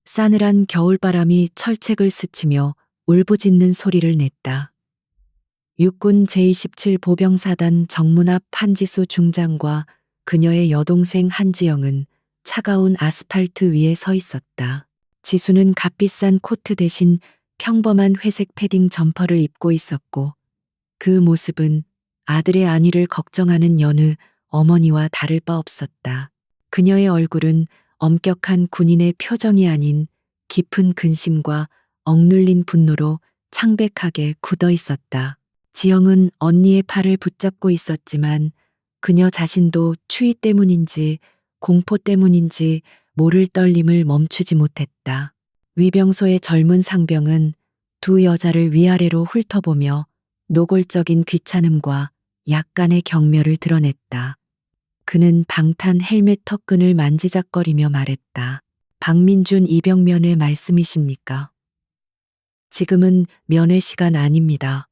싸늘한 겨울바람이 철책을 스치며 울부짖는 소리를 냈다. 육군 제27 보병사단 정문 앞 한지수 중장과 그녀의 여동생 한지영은 차가운 아스팔트 위에 서 있었다. 지수는 값비싼 코트 대신 평범한 회색 패딩 점퍼를 입고 있었고 그 모습은 아들의 안위를 걱정하는 여느 어머니와 다를 바 없었다. 그녀의 얼굴은 엄격한 군인의 표정이 아닌 깊은 근심과 억눌린 분노로 창백하게 굳어 있었다. 지영은 언니의 팔을 붙잡고 있었지만 그녀 자신도 추위 때문인지 공포 때문인지 모를 떨림을 멈추지 못했다. 위병소의 젊은 상병은 두 여자를 위아래로 훑어보며 노골적인 귀찮음과 약간의 경멸을 드러냈다. 그는 방탄 헬멧 턱끈을 만지작거리며 말했다. 박민준 이병면회 말씀이십니까? 지금은 면회 시간 아닙니다.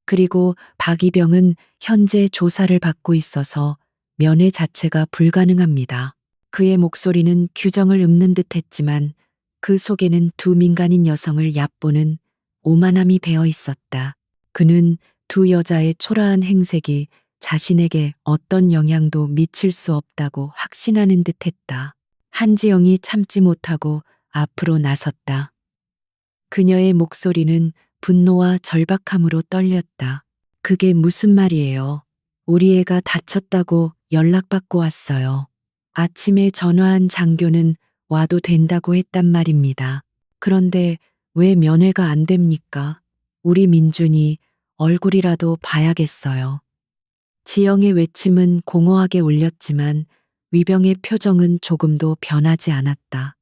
그리고 박 이병은 현재 조사를 받고 있어서 면회 자체가 불가능합니다. 그의 목소리는 규정을 읊는 듯 했지만 그 속에는 두 민간인 여성을 얕보는 오만함이 배어 있었다. 그는 두 여자의 초라한 행색이 자신에게 어떤 영향도 미칠 수 없다고 확신하는 듯 했다. 한지영이 참지 못하고 앞으로 나섰다. 그녀의 목소리는 분노와 절박함으로 떨렸다. 그게 무슨 말이에요? 우리 애가 다쳤다고 연락받고 왔어요. 아침에 전화한 장교는 와도 된다고 했단 말입니다. 그런데 왜 면회가 안 됩니까? 우리 민준이 얼굴이라도 봐야겠어요. 지영의 외침은 공허하게 울렸지만 위병의 표정은 조금도 변하지 않았다.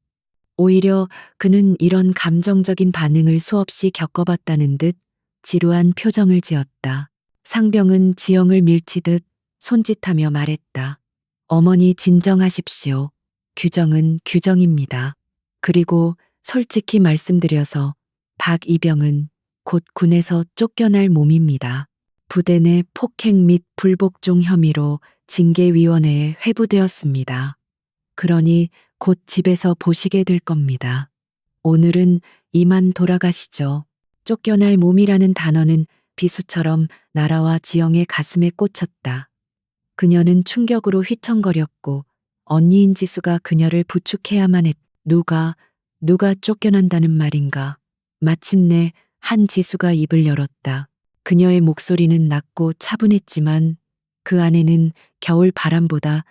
오히려 그는 이런 감정적인 반응을 수없이 겪어봤다는 듯 지루한 표정을 지었다. 상병은 지영을 밀치듯 손짓하며 말했다. 어머니 진정하십시오. 규정은 규정입니다. 그리고 솔직히 말씀드려서 박 이병은 곧 군에서 쫓겨날 몸입니다. 부대 내 폭행 및 불복종 혐의로 징계위원회에 회부되었습니다. 그러니 곧 집에서 보시게 될 겁니다. 오늘은 이만 돌아가시죠. 쫓겨날 몸이라는 단어는 비수처럼 나라와 지영의 가슴에 꽂혔다. 그녀는 충격으로 휘청거렸고 언니인 지수가 그녀를 부축해야만 했. 누가 쫓겨난다는 말인가. 마침내 한지수가 입을 열었다. 그녀의 목소리는 낮고 차분했지만 그 안에는 겨울 바람보다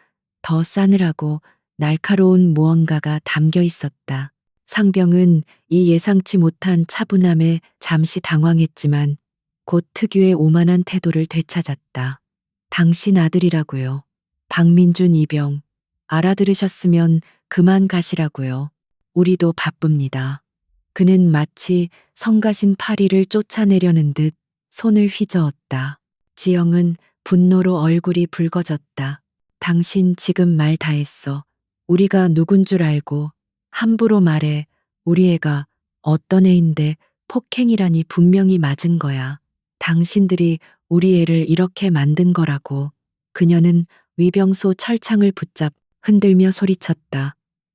더 싸늘하고 날카로운 무언가가 담겨 있었다. 상병은 이 예상치 못한 차분함에 잠시 당황했지만 곧 특유의 오만한 태도를 되찾았다. 당신 아들이라고요. 박민준 이병. 알아들으셨으면 그만 가시라고요. 우리도 바쁩니다. 그는 마치 성가신 파리를 쫓아내려는 듯 손을 휘저었다. 지영은 분노로 얼굴이 붉어졌다. 당신 지금 말 다 했어. 우리가 누군 줄 알고 함부로 말해. 우리 애가 어떤 애인데 폭행이라니 분명히 맞은 거야. 당신들이 우리 애를 이렇게 만든 거라고. 그녀는 위병소 철창을 붙잡 흔들며 소리쳤다.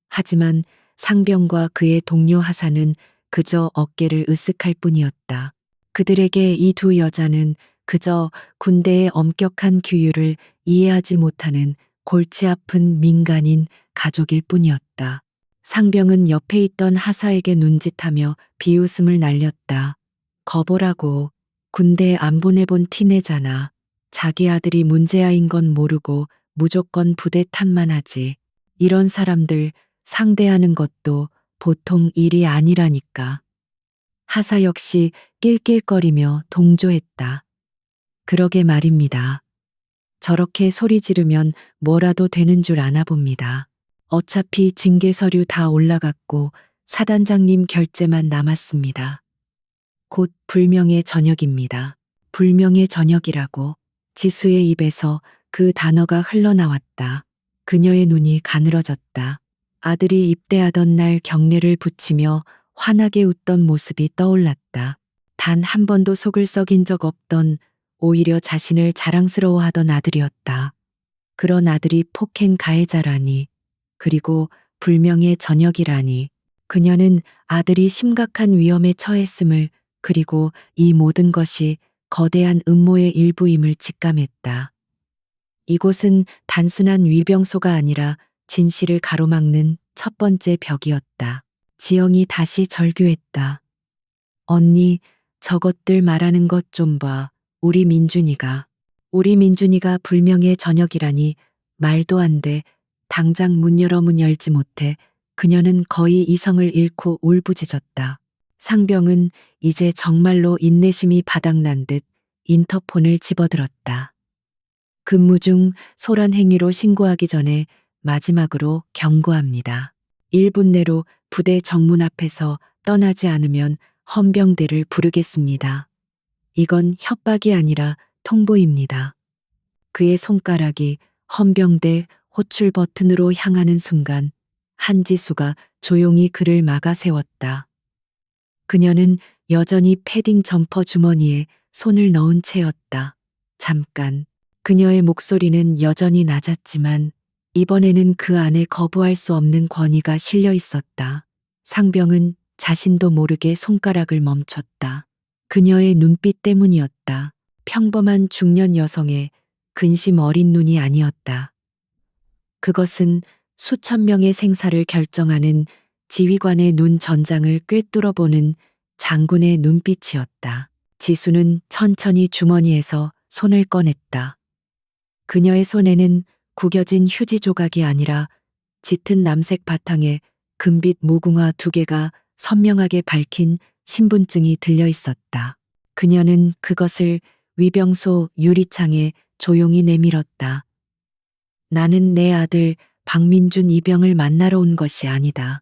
하지만 상병과 그의 동료 하사는 그저 어깨를 으쓱할 뿐이었다. 그들에게 이 두 여자는 그저 군대의 엄격한 규율을 이해하지 못하는 골치 아픈 민간인 가족일 뿐이었다. 상병은 옆에 있던 하사에게 눈짓하며 비웃음을 날렸다. 거보라고. 군대 안 보내본 티내잖아. 자기 아들이 문제아인 건 모르고 무조건 부대 탓만 하지. 이런 사람들 상대하는 것도 보통 일이 아니라니까. 하사 역시 낄낄거리며 동조했다. 그러게 말입니다. 저렇게 소리 지르면 뭐라도 되는 줄 아나 봅니다. 어차피 징계 서류 다 올라갔고 사단장님 결재만 남았습니다. 곧 불명예 전역입니다. 불명예 전역이라고. 지수의 입에서 그 단어가 흘러나왔다. 그녀의 눈이 가늘어졌다. 아들이 입대하던 날 경례를 붙이며 환하게 웃던 모습이 떠올랐다. 단 한 번도 속을 썩인 적 없던 오히려 자신을 자랑스러워하던 아들이었다. 그런 아들이 폭행 가해자라니. 그리고 불명예 전역이라니. 그녀는 아들이 심각한 위험에 처했음을, 그리고 이 모든 것이 거대한 음모의 일부임을 직감했다. 이곳은 단순한 위병소가 아니라 진실을 가로막는 첫 번째 벽이었다. 지영이 다시 절규했다. 언니, 저것들 말하는 것 좀 봐. 우리 민준이가 불명예 전역이라니. 말도 안 돼. 당장 문 열지 못해. 그녀는 거의 이성을 잃고 울부짖었다. 상병은 이제 정말로 인내심이 바닥난 듯 인터폰을 집어들었다. 근무 중 소란 행위로 신고하기 전에 마지막으로 경고합니다. 1분 내로 부대 정문 앞에서 떠나지 않으면 헌병대를 부르겠습니다. 이건 협박이 아니라 통보입니다. 그의 손가락이 헌병대 호출 버튼으로 향하는 순간 한지수가 조용히 그를 막아 세웠다. 그녀는 여전히 패딩 점퍼 주머니에 손을 넣은 채였다. 잠깐. 그녀의 목소리는 여전히 낮았지만 이번에는 그 안에 거부할 수 없는 권위가 실려 있었다. 상병은 자신도 모르게 손가락을 멈췄다. 그녀의 눈빛 때문이었다. 평범한 중년 여성의 근심 어린 눈이 아니었다. 그것은 수천 명의 생사를 결정하는 지휘관의 눈 전장을 꿰뚫어 보는 장군의 눈빛이었다. 지수는 천천히 주머니에서 손을 꺼냈다. 그녀의 손에는 구겨진 휴지 조각이 아니라 짙은 남색 바탕에 금빛 무궁화 2개가 선명하게 밝힌 신분증이 들려 있었다. 그녀는 그것을 위병소 유리창에 조용히 내밀었다. 나는 내 아들 박민준 이병을 만나러 온 것이 아니다.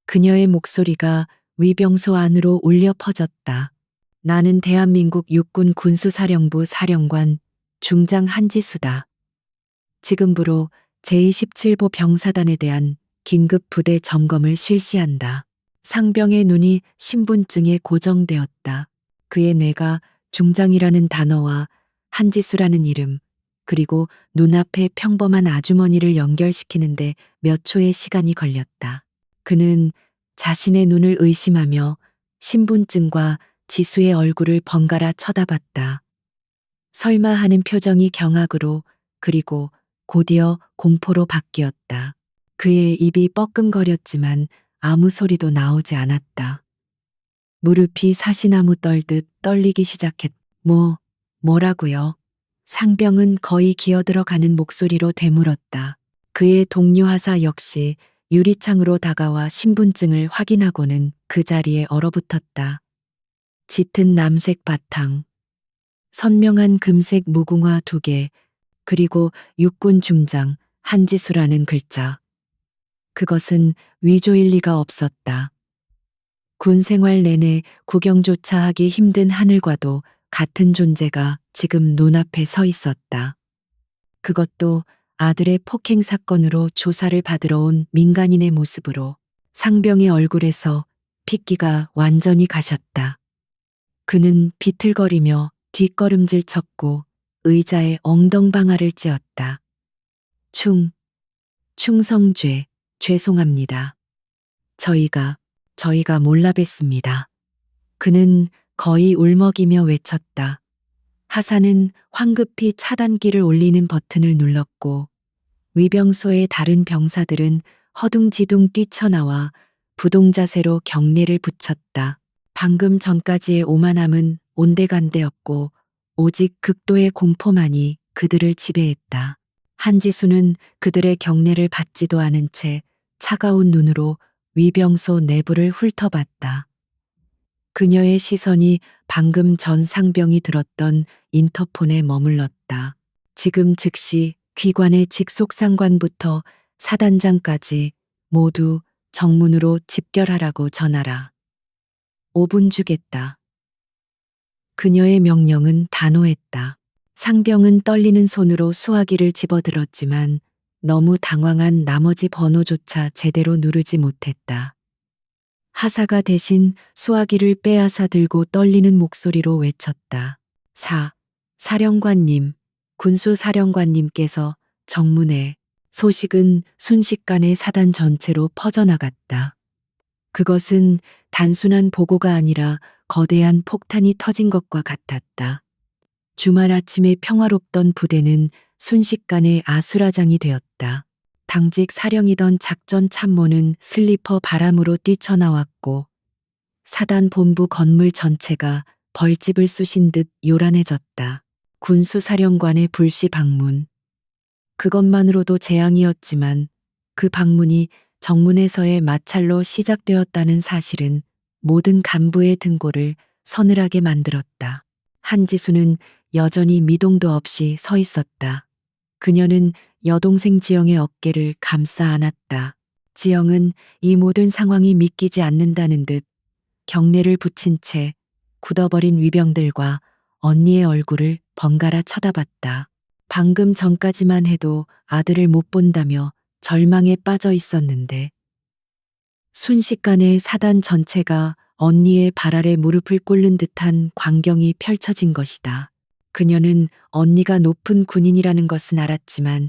그녀의 목소리가 위병소 안으로 울려 퍼졌다. 나는 대한민국 육군 군수사령부 사령관 중장 한지수다. 지금부로 제27보 병사단에 대한 긴급 부대 점검을 실시한다. 상병의 눈이 신분증에 고정되었다. 그의 뇌가 중장이라는 단어와 한지수라는 이름, 그리고 눈앞의 평범한 아주머니를 연결시키는데 몇 초의 시간이 걸렸다. 그는 자신의 눈을 의심하며 신분증과 지수의 얼굴을 번갈아 쳐다봤다. 설마 하는 표정이 경악으로, 그리고 곧이어 공포로 바뀌었다. 그의 입이 뻐끔거렸지만 아무 소리도 나오지 않았다. 무릎이 사시나무 떨듯 떨리기 시작했. 뭐라고요? 상병은 거의 기어들어가는 목소리로 되물었다. 그의 동료 하사 역시 유리창으로 다가와 신분증을 확인하고는 그 자리에 얼어붙었다. 짙은 남색 바탕, 선명한 금색 무궁화 2개, 그리고 육군 중장 한지수라는 글자. 그것은 위조일 리가 없었다. 군 생활 내내 구경조차 하기 힘든 하늘과도 같은 존재가 지금 눈앞에 서 있었다. 그것도 아들의 폭행 사건으로 조사를 받으러 온 민간인의 모습으로. 상병의 얼굴에서 핏기가 완전히 가셨다. 그는 비틀거리며 뒷걸음질 쳤고 의자에 엉덩방아를 찧었다. 충성죄, 죄송합니다. 저희가 몰라 뵀습니다. 그는 거의 울먹이며 외쳤다. 하사는 황급히 차단기를 올리는 버튼을 눌렀고 위병소의 다른 병사들은 허둥지둥 뛰쳐나와 부동자세로 경례를 붙였다. 방금 전까지의 오만함은 온데간데였고 오직 극도의 공포만이 그들을 지배했다. 한지수는 그들의 경례를 받지도 않은 채 차가운 눈으로 위병소 내부를 훑어봤다. 그녀의 시선이 방금 전 상병이 들었던 인터폰에 머물렀다. 지금 즉시 귀관의 직속상관부터 사단장까지 모두 정문으로 집결하라고 전하라. 5분 주겠다. 그녀의 명령은 단호했다. 상병은 떨리는 손으로 수화기를 집어들었지만 너무 당황한 나머지 번호조차 제대로 누르지 못했다. 하사가 대신 수화기를 빼앗아 들고 떨리는 목소리로 외쳤다. 사령관님, 군수사령관님께서 정문에. 소식은 순식간에 사단 전체로 퍼져나갔다. 그것은 단순한 보고가 아니라 거대한 폭탄이 터진 것과 같았다. 주말 아침에 평화롭던 부대는 순식간에 아수라장이 되었다. 당직 사령이던 작전 참모는 슬리퍼 바람으로 뛰쳐나왔고 사단 본부 건물 전체가 벌집을 쑤신 듯 요란해졌다. 군수사령관의 불시 방문. 그것만으로도 재앙이었지만 그 방문이 정문에서의 마찰로 시작되었다는 사실은 모든 간부의 등골을 서늘하게 만들었다. 한지수는 여전히 미동도 없이 서 있었다. 그녀는 여동생 지영의 어깨를 감싸 안았다. 지영은 이 모든 상황이 믿기지 않는다는 듯 경례를 붙인 채 굳어버린 위병들과 언니의 얼굴을 번갈아 쳐다봤다. 방금 전까지만 해도 아들을 못 본다며 절망에 빠져 있었는데 순식간에 사단 전체가 언니의 발 아래 무릎을 꿇는 듯한 광경이 펼쳐진 것이다. 그녀는 언니가 높은 군인이라는 것은 알았지만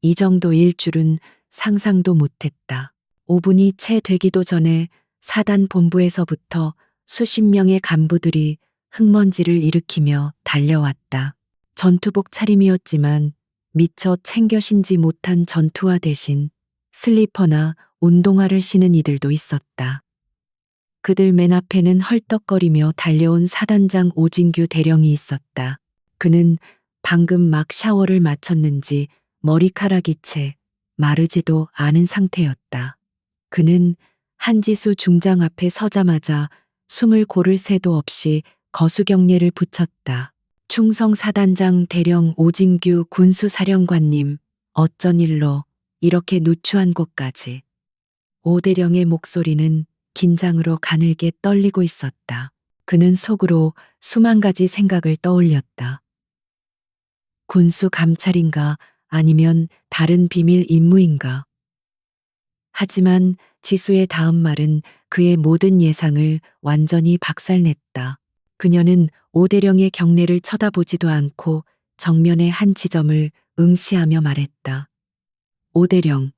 이 정도일 줄은 상상도 못했다. 5분이 채 되기도 전에 사단 본부에서부터 수십 명의 간부들이 흙먼지를 일으키며 달려왔다. 전투복 차림이었지만 미처 챙겨 신지 못한 전투화 대신 슬리퍼나 운동화를 신은 이들도 있었다. 그들 맨 앞에는 헐떡거리며 달려온 사단장 오진규 대령이 있었다. 그는 방금 막 샤워를 마쳤는지 머리카락이 채 마르지도 않은 상태였다. 그는 한지수 중장 앞에 서자마자 숨을 고를 새도 없이 거수경례를 붙였다. 충성 사단장 대령 오진규 군수사령관님, 어쩐 일로 이렇게 누추한 곳까지. 오 대령의 목소리는 긴장으로 가늘게 떨리고 있었다. 그는 속으로 수만 가지 생각을 떠올렸다. 군수 감찰인가 아니면 다른 비밀 임무인가. 하지만 지수의 다음 말은 그의 모든 예상을 완전히 박살냈다. 그녀는 오대령의 경례를 쳐다보지도 않고 정면의 한 지점을 응시하며 말했다. 오대령,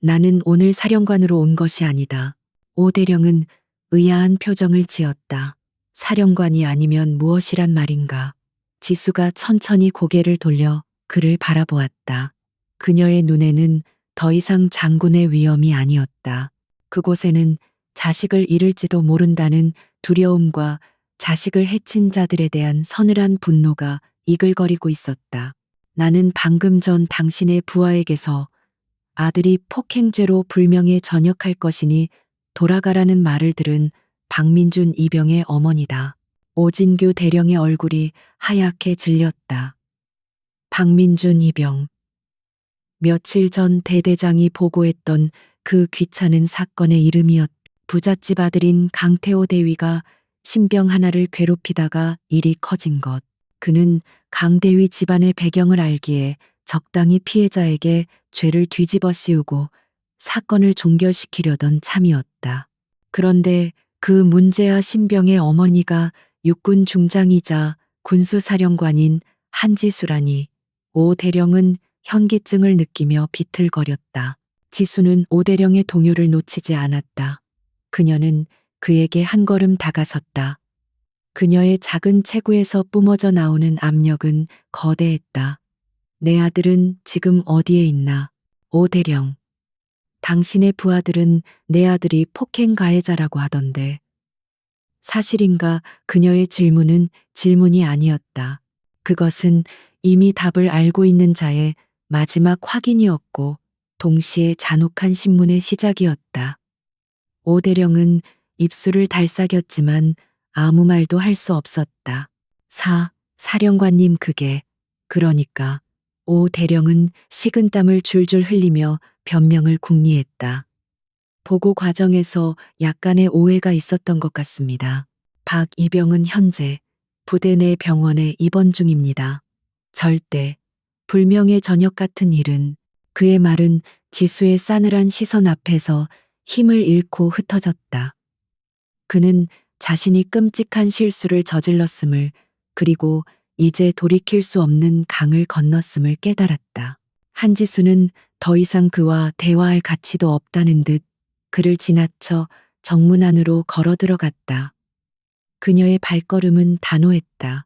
나는 오늘 사령관으로 온 것이 아니다. 오대령은 의아한 표정을 지었다. 사령관이 아니면 무엇이란 말인가. 지수가 천천히 고개를 돌려 그를 바라보았다. 그녀의 눈에는 더 이상 장군의 위엄이 아니었다. 그곳에는 자식을 잃을지도 모른다는 두려움과 자식을 해친 자들에 대한 서늘한 분노가 이글거리고 있었다. 나는 방금 전 당신의 부하에게서 아들이 폭행죄로 불명예 전역할 것이니 돌아가라는 말을 들은 박민준 이병의 어머니다. 오진규 대령의 얼굴이 하얗게 질렸다. 박민준 이병. 며칠 전 대대장이 보고했던 그 귀찮은 사건의 이름이었다. 부잣집 아들인 강태호 대위가 신병 하나를 괴롭히다가 일이 커진 것. 그는 강대위 집안의 배경을 알기에 적당히 피해자에게 죄를 뒤집어 씌우고 사건을 종결시키려던 참이었다. 그런데 그 문제아 신병의 어머니가 육군 중장이자 군수사령관인 한지수라니. 오 대령은 현기증을 느끼며 비틀거렸다. 지수는 오 대령의 동요를 놓치지 않았다. 그녀는 그에게 한 걸음 다가섰다. 그녀의 작은 체구에서 뿜어져 나오는 압력은 거대했다. 내 아들은 지금 어디에 있나? 오 대령. 당신의 부하들은 내 아들이 폭행 가해자라고 하던데. 사실인가? 그녀의 질문은 질문이 아니었다. 그것은 이미 답을 알고 있는 자의 마지막 확인이었고 동시에 잔혹한 신문의 시작이었다. 오 대령은 입술을 달싹였지만 아무 말도 할 수 없었다. 사령관님 그러니까. 오 대령은 식은땀을 줄줄 흘리며 변명을 궁리했다. 보고 과정에서 약간의 오해가 있었던 것 같습니다. 박 이병은 현재 부대 내 병원에 입원 중입니다. 절대 불명예 전역 같은 일은. 그의 말은 지수의 싸늘한 시선 앞에서 힘을 잃고 흩어졌다. 그는 자신이 끔찍한 실수를 저질렀음을, 그리고 이제 돌이킬 수 없는 강을 건넜음을 깨달았다. 한지수는 더 이상 그와 대화할 가치도 없다는 듯 그를 지나쳐 정문 안으로 걸어 들어갔다. 그녀의 발걸음은 단호했다.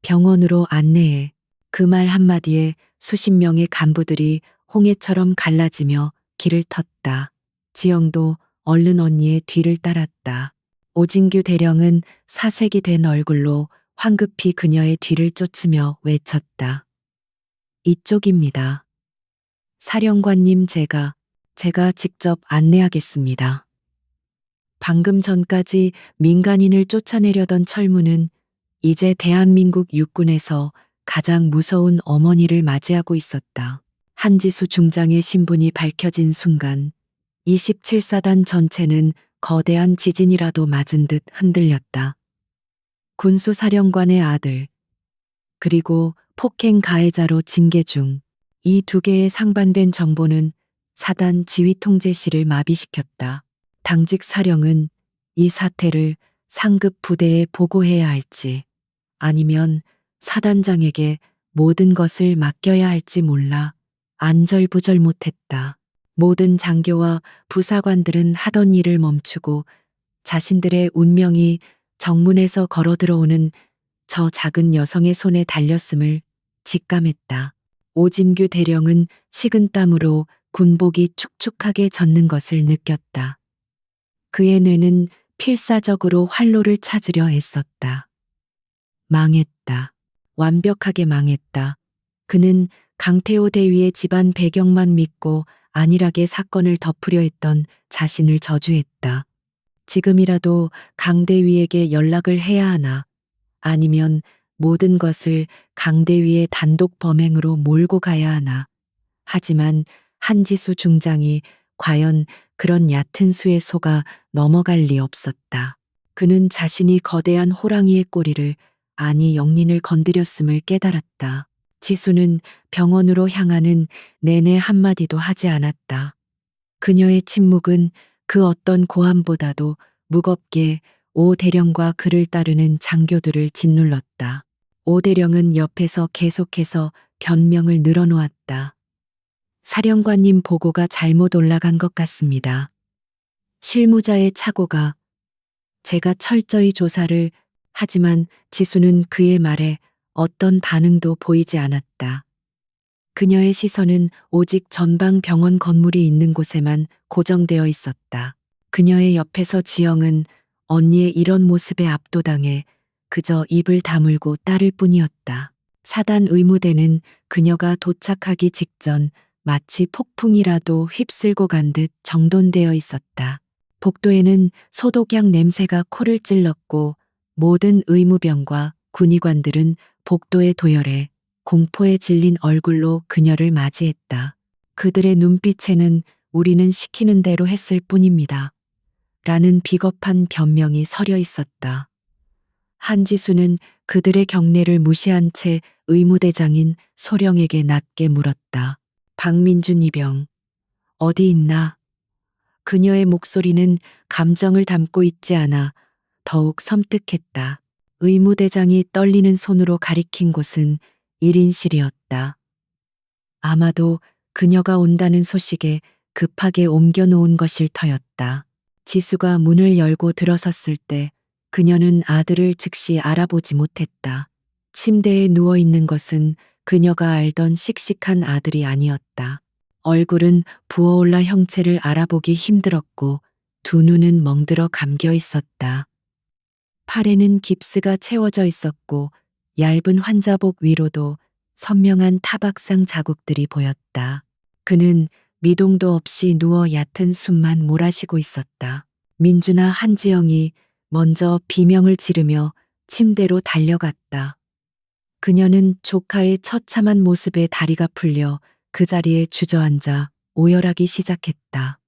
병원으로 안내해. 그 말 한마디에 수십 명의 간부들이 홍해처럼 갈라지며 길을 텄다. 지영도 얼른 언니의 뒤를 따랐다. 오진규 대령은 사색이 된 얼굴로 황급히 그녀의 뒤를 쫓으며 외쳤다. 이쪽입니다. 사령관님, 제가 직접 안내하겠습니다. 방금 전까지 민간인을 쫓아내려던 철무는 이제 대한민국 육군에서 가장 무서운 어머니를 맞이하고 있었다. 한지수 중장의 신분이 밝혀진 순간 27사단 전체는 거대한 지진이라도 맞은 듯 흔들렸다. 군수사령관의 아들, 그리고 폭행 가해자로 징계 중, 이 두 개의 상반된 정보는 사단 지휘통제실을 마비시켰다. 당직 사령은 이 사태를 상급 부대에 보고해야 할지, 아니면 사단장에게 모든 것을 맡겨야 할지 몰라 안절부절 못했다. 모든 장교와 부사관들은 하던 일을 멈추고 자신들의 운명이 정문에서 걸어 들어오는 저 작은 여성의 손에 달렸음을 직감했다. 오진규 대령은 식은땀으로 군복이 축축하게 젖는 것을 느꼈다. 그의 뇌는 필사적으로 활로를 찾으려 애썼다. 망했다. 완벽하게 망했다. 그는 강태호 대위의 집안 배경만 믿고 안일하게 사건을 덮으려 했던 자신을 저주했다. 지금이라도 강 대위에게 연락을 해야 하나, 아니면 모든 것을 강 대위의 단독 범행으로 몰고 가야 하나. 하지만 한지수 중장이 과연 그런 얕은 수에 속아 넘어갈 리 없었다. 그는 자신이 거대한 호랑이의 꼬리를, 아니 영린을 건드렸음을 깨달았다. 지수는 병원으로 향하는 내내 한마디도 하지 않았다. 그녀의 침묵은 그 어떤 고함보다도 무겁게 오 대령과 그를 따르는 장교들을 짓눌렀다. 오 대령은 옆에서 계속해서 변명을 늘어놓았다. 사령관님 보고가 잘못 올라간 것 같습니다. 실무자의 착오가, 제가 철저히 조사를, 하지만 지수는 그의 말에 어떤 반응도 보이지 않았다. 그녀의 시선은 오직 전방 병원 건물이 있는 곳에만 고정되어 있었다. 그녀의 옆에서 지영은 언니의 이런 모습에 압도당해 그저 입을 다물고 따를 뿐이었다. 사단 의무대는 그녀가 도착하기 직전 마치 폭풍이라도 휩쓸고 간 듯 정돈되어 있었다. 복도에는 소독약 냄새가 코를 찔렀고 모든 의무병과 군의관들은 복도에 도열해 공포에 질린 얼굴로 그녀를 맞이했다. 그들의 눈빛에는 우리는 시키는 대로 했을 뿐입니다. 라는 비겁한 변명이 서려 있었다. 한지수는 그들의 경례를 무시한 채 의무대장인 소령에게 낮게 물었다. 박민준 이병, 어디 있나? 그녀의 목소리는 감정을 담고 있지 않아 더욱 섬뜩했다. 의무대장이 떨리는 손으로 가리킨 곳은 1인실이었다. 아마도 그녀가 온다는 소식에 급하게 옮겨놓은 것일 터였다. 지수가 문을 열고 들어섰을 때 그녀는 아들을 즉시 알아보지 못했다. 침대에 누워 있는 것은 그녀가 알던 씩씩한 아들이 아니었다. 얼굴은 부어올라 형체를 알아보기 힘들었고 두 눈은 멍들어 감겨 있었다. 팔에는 깁스가 채워져 있었고 얇은 환자복 위로도 선명한 타박상 자국들이 보였다. 그는 미동도 없이 누워 얕은 숨만 몰아쉬고 있었다. 민주나 한지영이 먼저 비명을 지르며 침대로 달려갔다. 그녀는 조카의 처참한 모습에 다리가 풀려 그 자리에 주저앉아 오열하기 시작했다.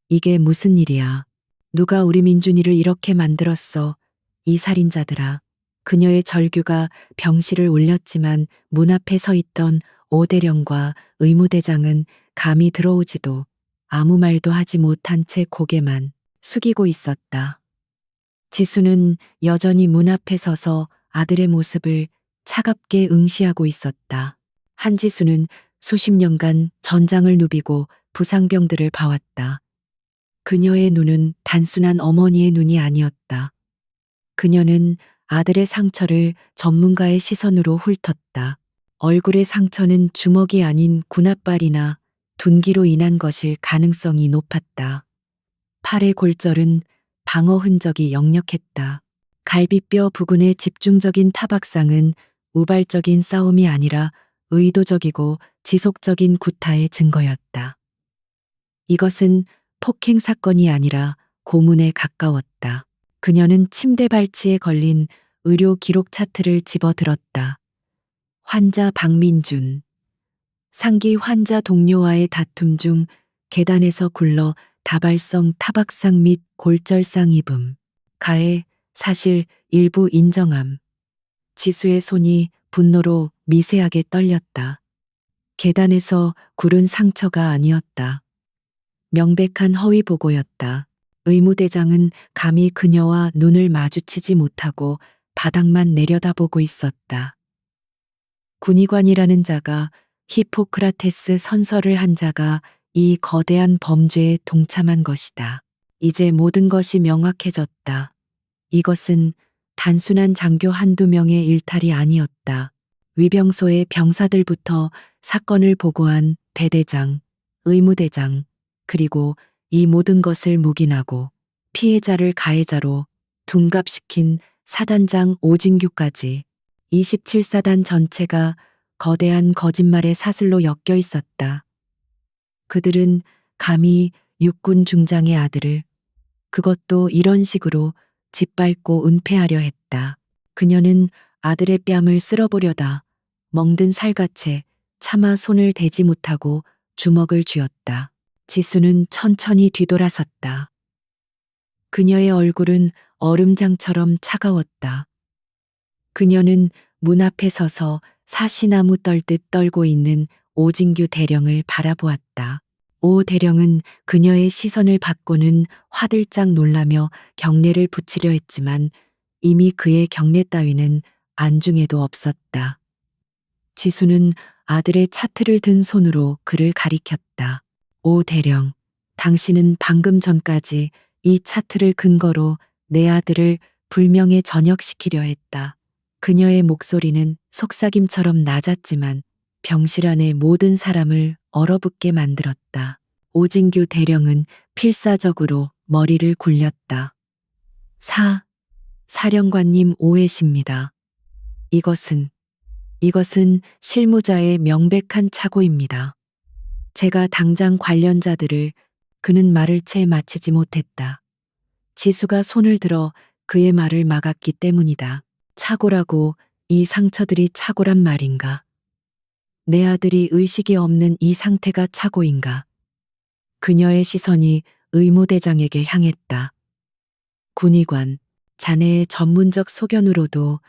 이게 무슨 일이야? 누가 우리 민준이를 이렇게 만들었어? 이 살인자들아. 그녀의 절규가 병실을 울렸지만 문 앞에 서 있던 오대령과 의무대장은 감히 들어오지도 아무 말도 하지 못한 채 고개만 숙이고 있었다. 지수는 여전히 문 앞에 서서 아들의 모습을 차갑게 응시하고 있었다. 한지수는 수십 년간 전장을 누비고 부상병들을 봐왔다. 그녀의 눈은 단순한 어머니의 눈이 아니었다. 그녀는 아들의 상처를 전문가의 시선으로 훑었다. 얼굴의 상처는 주먹이 아닌 군홧발이나 둔기로 인한 것일 가능성이 높았다. 팔의 골절은 방어 흔적이 역력했다. 갈비뼈 부근의 집중적인 타박상은 우발적인 싸움이 아니라 의도적이고 지속적인 구타의 증거였다. 이것은 폭행 사건이 아니라 고문에 가까웠다. 그녀는 침대 발치에 걸린 의료 기록 차트를 집어들었다. 환자 박민준. 상기 환자 동료와의 다툼 중 계단에서 굴러 다발성 타박상 및 골절상 입음. 가해 사실 일부 인정함. 지수의 손이 분노로 미세하게 떨렸다. 계단에서 굴은 상처가 아니었다. 명백한 허위 보고였다. 의무대장은 감히 그녀와 눈을 마주치지 못하고 바닥만 내려다보고 있었다. 군의관이라는 자가 히포크라테스 선서를 한 자가 이 거대한 범죄에 동참한 것이다. 이제 모든 것이 명확해졌다. 이것은 단순한 장교 한두 명의 일탈이 아니었다. 위병소의 병사들부터 사건을 보고한 대대장, 의무대장, 그리고 이 모든 것을 묵인하고 피해자를 가해자로 둔갑시킨 사단장 오진규까지 27사단 전체가 거대한 거짓말의 사슬로 엮여 있었다. 그들은 감히 육군 중장의 아들을, 그것도 이런 식으로 짓밟고 은폐하려 했다. 그녀는 아들의 뺨을 쓸어보려다 멍든 살갗에 차마 손을 대지 못하고 주먹을 쥐었다. 지수는 천천히 뒤돌아섰다. 그녀의 얼굴은 얼음장처럼 차가웠다. 그녀는 문 앞에 서서 사시나무 떨듯 떨고 있는 오진규 대령을 바라보았다. 오 대령은 그녀의 시선을 받고는 화들짝 놀라며 경례를 붙이려 했지만 이미 그의 경례 따위는 안중에도 없었다. 지수는 아들의 차트를 든 손으로 그를 가리켰다. 오 대령, 당신은 방금 전까지 이 차트를 근거로 내 아들을 불명예 전역시키려 했다. 그녀의 목소리는 속삭임처럼 낮았지만 병실 안의 모든 사람을 얼어붙게 만들었다. 오진규 대령은 필사적으로 머리를 굴렸다. 사령관님 오해십니다. 이것은 실무자의 명백한 착오입니다. 제가 당장 관련자들을 그는 말을 채 마치지 못했다. 지수가 손을 들어 그의 말을 막았기 때문이다. 착오라고 이 상처들이 착오란 말인가? 내 아들이 의식이 없는 이 상태가 착오인가? 그녀의 시선이 의무대장에게 향했다. 군의관, 자네의 전문적 소견으로도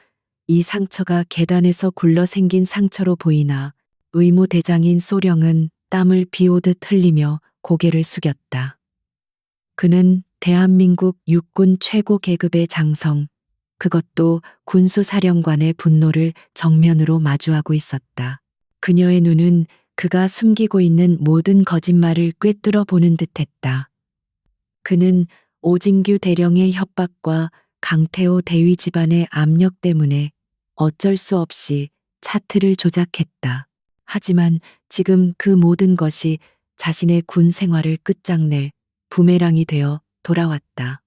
이 상처가 계단에서 굴러 생긴 상처로 보이나? 의무대장인 소령은 땀을 비오듯 흘리며 고개를 숙였다. 그는 대한민국 육군 최고 계급의 장성, 그것도 군수사령관의 분노를 정면으로 마주하고 있었다. 그녀의 눈은 그가 숨기고 있는 모든 거짓말을 꿰뚫어 보는 듯했다. 그는 오진규 대령의 협박과 강태호 대위 집안의 압력 때문에 어쩔 수 없이 차트를 조작했다. 하지만 지금 그 모든 것이 자신의 군 생활을 끝장낼 부메랑이 되어 돌아왔다.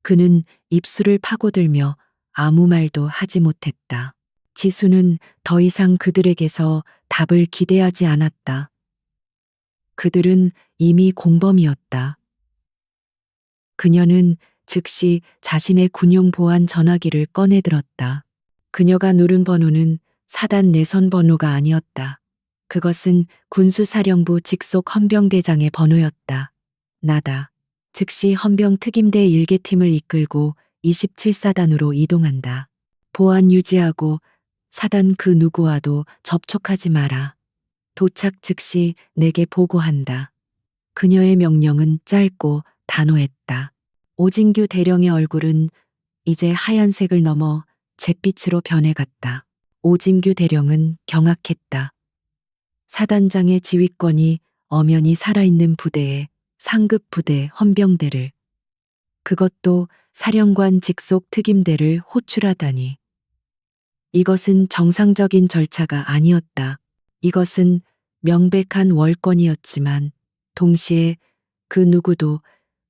그는 입술을 파고들며 아무 말도 하지 못했다. 지수는 더 이상 그들에게서 답을 기대하지 않았다. 그들은 이미 공범이었다. 그녀는 즉시 자신의 군용 보안 전화기를 꺼내들었다. 그녀가 누른 번호는 사단 내선 번호가 아니었다. 그것은 군수사령부 직속 헌병대장의 번호였다. 나다. 즉시 헌병 특임대 일개팀을 이끌고 27사단으로 이동한다. 보안 유지하고 사단 그 누구와도 접촉하지 마라. 도착 즉시 내게 보고한다. 그녀의 명령은 짧고 단호했다. 오진규 대령의 얼굴은 이제 하얀색을 넘어 잿빛으로 변해갔다. 오진규 대령은 경악했다. 사단장의 지휘권이 엄연히 살아있는 부대에 상급 부대 헌병대를, 그것도 사령관 직속 특임대를 호출하다니. 이것은 정상적인 절차가 아니었다. 이것은 명백한 월권이었지만 동시에 그 누구도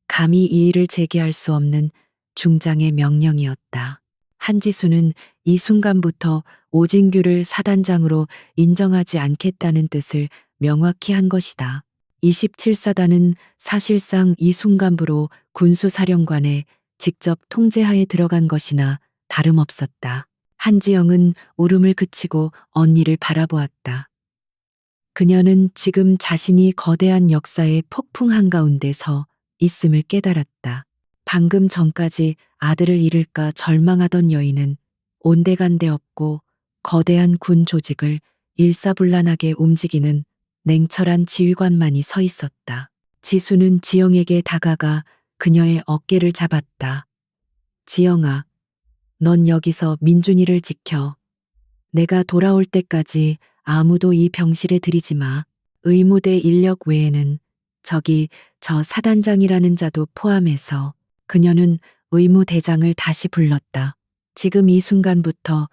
감히 이의를 제기할 수 없는 중장의 명령이었다. 한지수는 이 순간부터 오진규를 사단장으로 인정하지 않겠다는 뜻을 명확히 한 것이다. 27사단은 사실상 이 순간부로 군수사령관의 직접 통제하에 들어간 것이나 다름없었다. 한지영은 울음을 그치고 언니를 바라보았다. 그녀는 지금 자신이 거대한 역사의 폭풍 한가운데 서 있음을 깨달았다. 방금 전까지 아들을 잃을까 절망하던 여인은 온데간데 없고 거대한 군 조직을 일사불란하게 움직이는 냉철한 지휘관만이 서 있었다. 지수는 지영에게 다가가 그녀의 어깨를 잡았다. 지영아, 넌 여기서 민준이를 지켜. 내가 돌아올 때까지 아무도 이 병실에 들이지 마. 의무대 인력 외에는 저기 저 사단장이라는 자도 포함해서. 그녀는 의무대장을 다시 불렀다. 지금 이 순간부터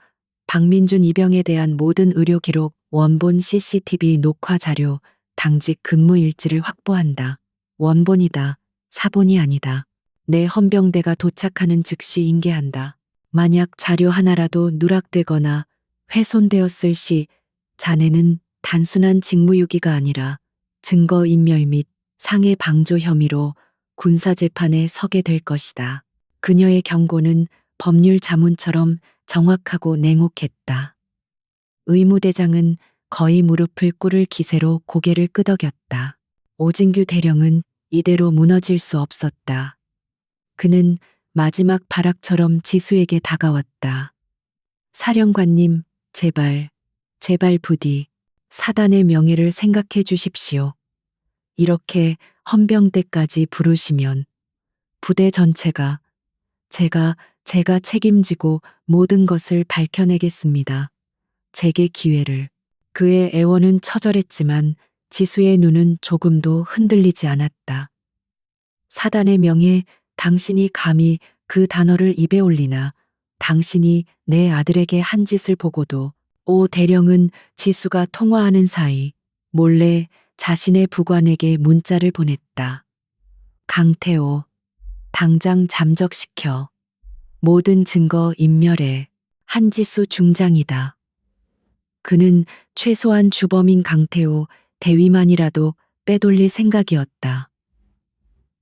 박민준 이병에 대한 모든 의료 기록, 원본 CCTV 녹화 자료, 당직 근무 일지를 확보한다. 원본이다. 사본이 아니다. 내 헌병대가 도착하는 즉시 인계한다. 만약 자료 하나라도 누락되거나 훼손되었을 시 자네는 단순한 직무유기가 아니라 증거인멸 및 상해 방조 혐의로 군사재판에 서게 될 것이다. 그녀의 경고는 법률 자문처럼 정확하고 냉혹했다. 의무대장은 거의 무릎을 꿇을 기세로 고개를 끄덕였다. 오진규 대령은 이대로 무너질 수 없었다. 그는 마지막 발악처럼 지수에게 다가왔다. 사령관님, 제발, 제발 부디 사단의 명예를 생각해 주십시오. 이렇게 헌병대까지 부르시면 부대 전체가 제가 책임지고 모든 것을 밝혀내겠습니다. 제게 기회를. 그의 애원은 처절했지만 지수의 눈은 조금도 흔들리지 않았다. 사단의 명예, 당신이 감히 그 단어를 입에 올리나. 당신이 내 아들에게 한 짓을 보고도. 오 대령은 지수가 통화하는 사이 몰래 자신의 부관에게 문자를 보냈다. 강태호, 당장 잠적시켜. 모든 증거 인멸해. 한지수 중장이다. 그는 최소한 주범인 강태호 대위만이라도 빼돌릴 생각이었다.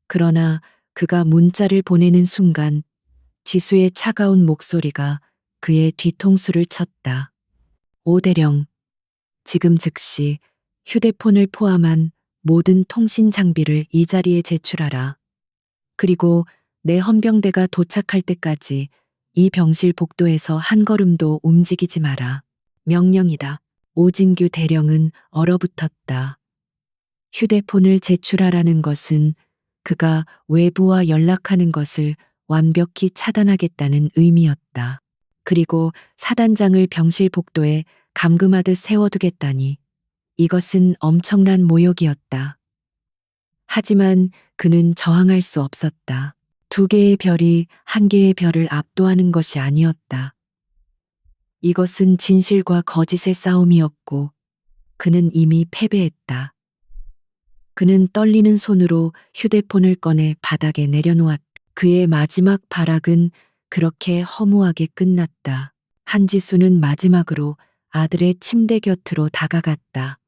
그러나 그가 문자를 보내는 순간 지수의 차가운 목소리가 그의 뒤통수를 쳤다. 오 대령, 지금 즉시 휴대폰을 포함한 모든 통신 장비를 이 자리에 제출하라. 그리고 내 헌병대가 도착할 때까지 이 병실 복도에서 한 걸음도 움직이지 마라. 명령이다. 오진규 대령은 얼어붙었다. 휴대폰을 제출하라는 것은 그가 외부와 연락하는 것을 완벽히 차단하겠다는 의미였다. 그리고 사단장을 병실 복도에 감금하듯 세워두겠다니. 이것은 엄청난 모욕이었다. 하지만 그는 저항할 수 없었다. 두 개의 별이 한 개의 별을 압도하는 것이 아니었다. 이것은 진실과 거짓의 싸움이었고 그는 이미 패배했다. 그는 떨리는 손으로 휴대폰을 꺼내 바닥에 내려놓았다. 그의 마지막 발악은 그렇게 허무하게 끝났다. 한지수는 마지막으로 아들의 침대 곁으로 다가갔다.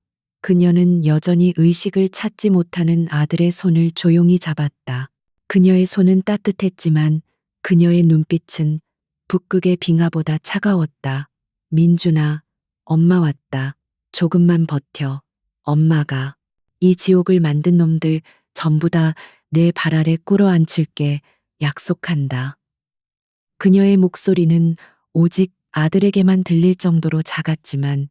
그녀는 여전히 의식을 찾지 못하는 아들의 손을 조용히 잡았다. 그녀의 손은 따뜻했지만 그녀의 눈빛은 북극의 빙하보다 차가웠다. 민준아, 엄마 왔다. 조금만 버텨. 엄마가. 이 지옥을 만든 놈들 전부 다 내 발 아래 꿇어앉힐게. 약속한다. 그녀의 목소리는 오직 아들에게만 들릴 정도로 작았지만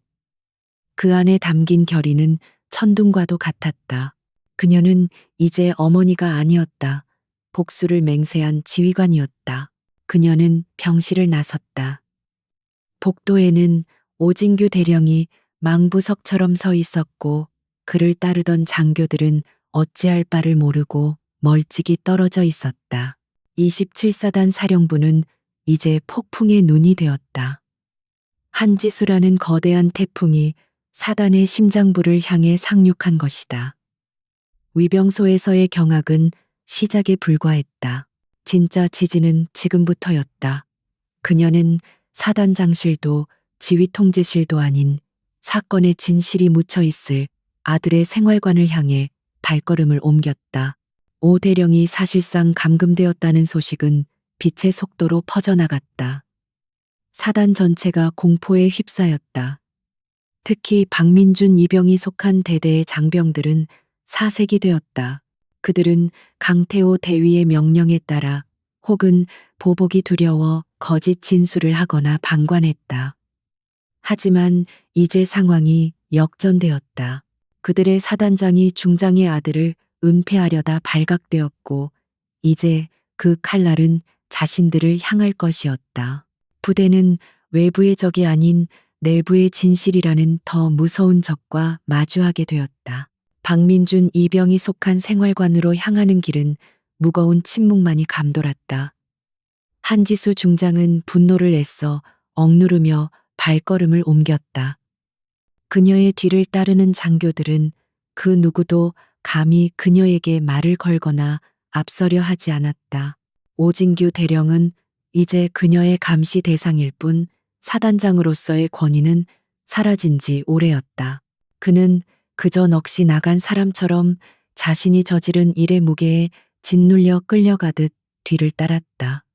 그 안에 담긴 결의는 천둥과도 같았다. 그녀는 이제 어머니가 아니었다. 복수를 맹세한 지휘관이었다. 그녀는 병실을 나섰다. 복도에는 오진규 대령이 망부석처럼 서 있었고 그를 따르던 장교들은 어찌할 바를 모르고 멀찍이 떨어져 있었다. 27사단 사령부는 이제 폭풍의 눈이 되었다. 한지수라는 거대한 태풍이 사단의 심장부를 향해 상륙한 것이다. 위병소에서의 경악은 시작에 불과했다. 진짜 지진은 지금부터였다. 그녀는 사단장실도 지휘통제실도 아닌 사건의 진실이 묻혀 있을 아들의 생활관을 향해 발걸음을 옮겼다. 오 대령이 사실상 감금되었다는 소식은 빛의 속도로 퍼져나갔다. 사단 전체가 공포에 휩싸였다. 특히 박민준 이병이 속한 대대의 장병들은 사색이 되었다. 그들은 강태호 대위의 명령에 따라 혹은 보복이 두려워 거짓 진술을 하거나 방관했다. 하지만 이제 상황이 역전되었다. 그들의 사단장이 중장의 아들을 은폐하려다 발각되었고 이제 그 칼날은 자신들을 향할 것이었다. 부대는 외부의 적이 아닌 내부의 진실이라는 더 무서운 적과 마주하게 되었다. 박민준 이병이 속한 생활관으로 향하는 길은 무거운 침묵만이 감돌았다. 한지수 중장은 분노를 애써 억누르며 발걸음을 옮겼다. 그녀의 뒤를 따르는 장교들은 그 누구도 감히 그녀에게 말을 걸거나 앞서려 하지 않았다. 오진규 대령은 이제 그녀의 감시 대상일 뿐 사단장으로서의 권위는 사라진 지 오래였다. 그는 그저 넋이 나간 사람처럼 자신이 저지른 일의 무게에 짓눌려 끌려가듯 뒤를 따랐다.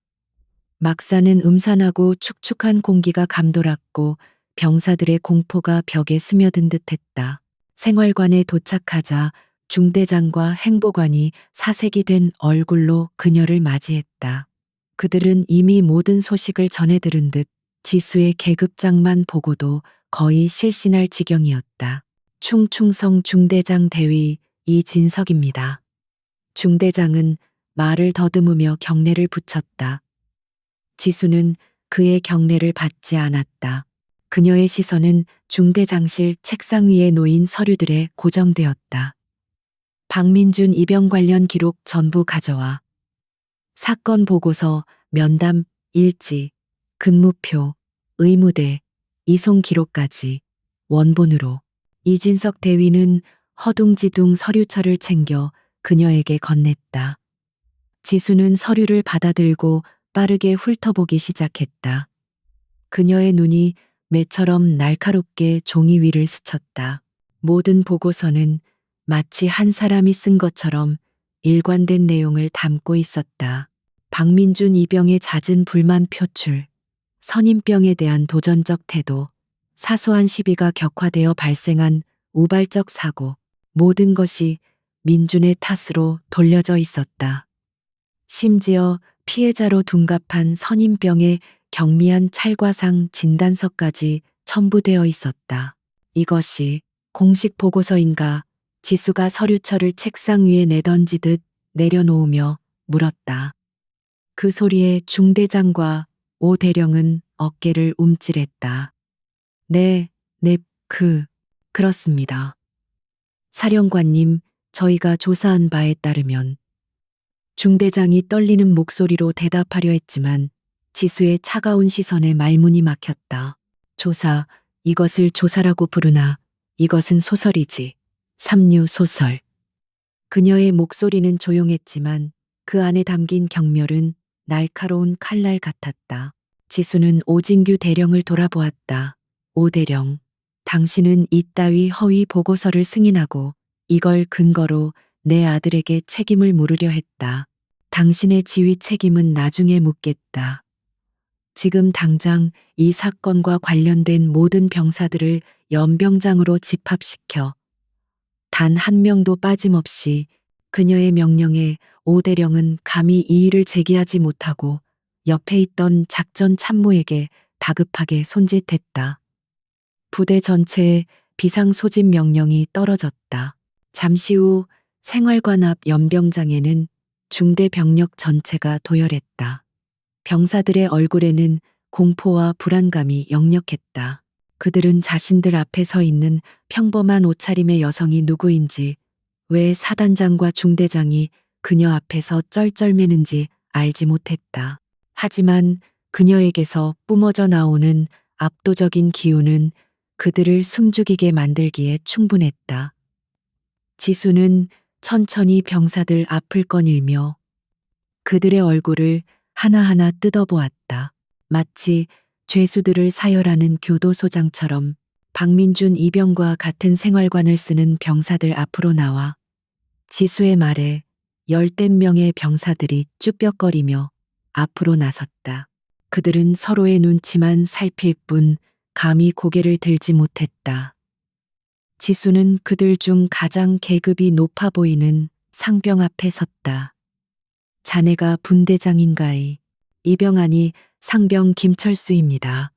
막사는 음산하고 축축한 공기가 감돌았고 병사들의 공포가 벽에 스며든 듯했다. 생활관에 도착하자 중대장과 행보관이 사색이 된 얼굴로 그녀를 맞이했다. 그들은 이미 모든 소식을 전해 들은 듯 지수의 계급장만 보고도 거의 실신할 지경이었다. 충충성 중대장 대위 이진석입니다. 중대장은 말을 더듬으며 경례를 붙였다. 지수는 그의 경례를 받지 않았다. 그녀의 시선은 중대장실 책상 위에 놓인 서류들에 고정되었다. 박민준 입영 관련 기록 전부 가져와. 사건 보고서, 면담, 일지, 근무표, 의무대, 이송 기록까지 원본으로. 이진석 대위는 허둥지둥 서류철을 챙겨 그녀에게 건넸다. 지수는 서류를 받아들고 빠르게 훑어보기 시작했다. 그녀의 눈이 매처럼 날카롭게 종이 위를 스쳤다. 모든 보고서는 마치 한 사람이 쓴 것처럼 일관된 내용을 담고 있었다. 박민준 이병의 잦은 불만 표출, 선임병에 대한 도전적 태도, 사소한 시비가 격화되어 발생한 우발적 사고, 모든 것이 민준의 탓으로 돌려져 있었다. 심지어 피해자로 둔갑한 선임병의 경미한 찰과상 진단서까지 첨부되어 있었다. 이것이 공식 보고서인가? 지수가 서류철을 책상 위에 내던지듯 내려놓으며 물었다. 그 소리에 중대장과 오 대령은 어깨를 움찔했다. 네, 그렇습니다. 사령관님, 저희가 조사한 바에 따르면 중대장이 떨리는 목소리로 대답하려 했지만 지수의 차가운 시선에 말문이 막혔다. 조사, 이것을 조사라고 부르나 이것은 소설이지. 삼류 소설. 그녀의 목소리는 조용했지만 그 안에 담긴 경멸은 날카로운 칼날 같았다. 지수는 오진규 대령을 돌아보았다. 오 대령, 당신은 이따위 허위 보고서를 승인하고 이걸 근거로 내 아들에게 책임을 물으려 했다. 당신의 지휘 책임은 나중에 묻겠다. 지금 당장 이 사건과 관련된 모든 병사들을 연병장으로 집합시켜 단 한 명도 빠짐없이 그녀의 명령에 오 대령은 감히 이의를 제기하지 못하고 옆에 있던 작전 참모에게 다급하게 손짓했다. 부대 전체에 비상소집 명령이 떨어졌다. 잠시 후 생활관 앞 연병장에는 중대 병력 전체가 도열했다. 병사들의 얼굴에는 공포와 불안감이 역력했다. 그들은 자신들 앞에 서 있는 평범한 옷차림의 여성이 누구인지, 왜 사단장과 중대장이 그녀 앞에서 쩔쩔매는지 알지 못했다. 하지만 그녀에게서 뿜어져 나오는 압도적인 기운은 그들을 숨죽이게 만들기에 충분했다. 지수는 천천히 병사들 앞을 꺼닐며 그들의 얼굴을 하나하나 뜯어보았다. 마치 죄수들을 사열하는 교도소장처럼 박민준 이병과 같은 생활관을 쓰는 병사들 앞으로 나와 지수의 말에 열댓 명의 병사들이 쭈뼛거리며 앞으로 나섰다. 그들은 서로의 눈치만 살필 뿐 감히 고개를 들지 못했다. 지수는 그들 중 가장 계급이 높아 보이는 상병 앞에 섰다. 자네가 분대장인가이? 이병하니 상병 김철수입니다.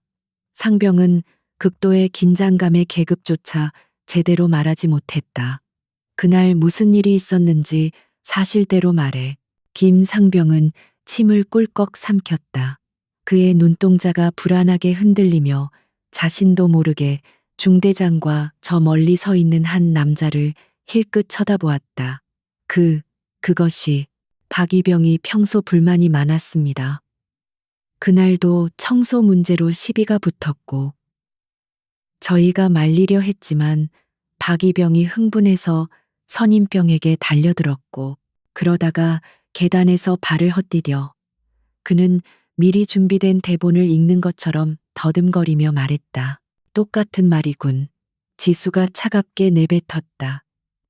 상병은 극도의 긴장감에 계급조차 제대로 말하지 못했다. 그날 무슨 일이 있었는지 사실대로 말해. 김 상병은 침을 꿀꺽 삼켰다. 그의 눈동자가 불안하게 흔들리며 자신도 모르게 중대장과 저 멀리 서 있는 한 남자를 힐끗 쳐다보았다. 그것이 박이병이 평소 불만이 많았습니다. 그날도 청소 문제로 시비가 붙었고 저희가 말리려 했지만 박이병이 흥분해서 선임병에게 달려들었고 그러다가 계단에서 발을 헛디뎌 그는 미리 준비된 대본을 읽는 것처럼 더듬거리며 말했다. 똑같은 말이군. 지수가 차갑게 내뱉었다.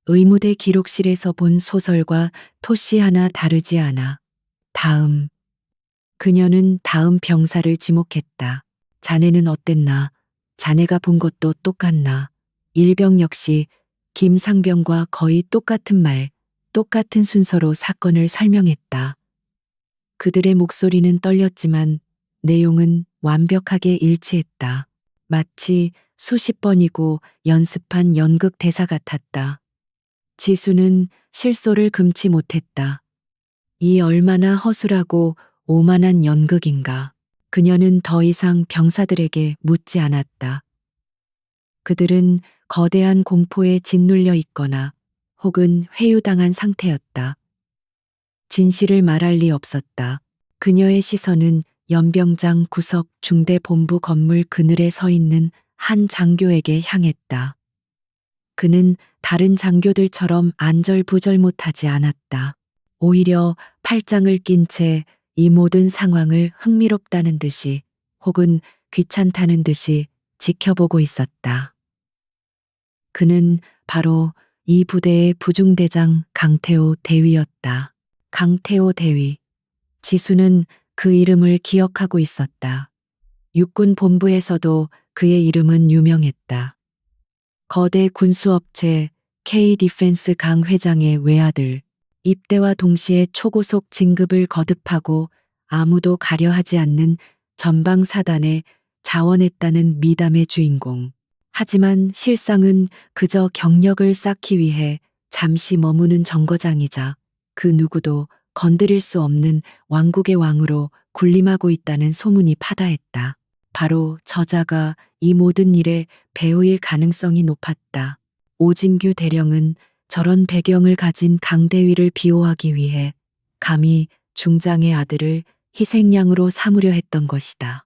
의무대 기록실에서 본 소설과 토시 하나 다르지 않아. 다음. 그녀는 다음 병사를 지목했다. 자네는 어땠나? 자네가 본 것도 똑같나? 일병 역시 김상병과 거의 똑같은 말, 똑같은 순서로 사건을 설명했다. 그들의 목소리는 떨렸지만 내용은 완벽하게 일치했다. 마치 수십 번이고 연습한 연극 대사 같았다. 지수는 실소를 금치 못했다. 이 얼마나 허술하고 오만한 연극인가. 그녀는 더 이상 병사들에게 묻지 않았다. 그들은 거대한 공포에 짓눌려 있거나 혹은 회유당한 상태였다. 진실을 말할 리 없었다. 그녀의 시선은 연병장 구석 중대본부 건물 그늘에 서 있는 한 장교에게 향했다. 그는 다른 장교들처럼 안절부절 못하지 않았다. 오히려 팔짱을 낀 채 이 모든 상황을 흥미롭다는 듯이 혹은 귀찮다는 듯이 지켜보고 있었다. 그는 바로 이 부대의 부중대장 강태호 대위였다. 강태호 대위. 지수는 그 이름을 기억하고 있었다. 육군 본부에서도 그의 이름은 유명했다. 거대 군수업체 K-디펜스 강 회장의 외아들, 입대와 동시에 초고속 진급을 거듭하고 아무도 가려하지 않는 전방사단에 자원했다는 미담의 주인공. 하지만 실상은 그저 경력을 쌓기 위해 잠시 머무는 정거장이자 그 누구도 건드릴 수 없는 왕국의 왕으로 군림하고 있다는 소문이 파다했다. 바로 저자가 이 모든 일의 배우일 가능성이 높았다. 오진규 대령은 저런 배경을 가진 강대위를 비호하기 위해 감히 중장의 아들을 희생양으로 삼으려 했던 것이다.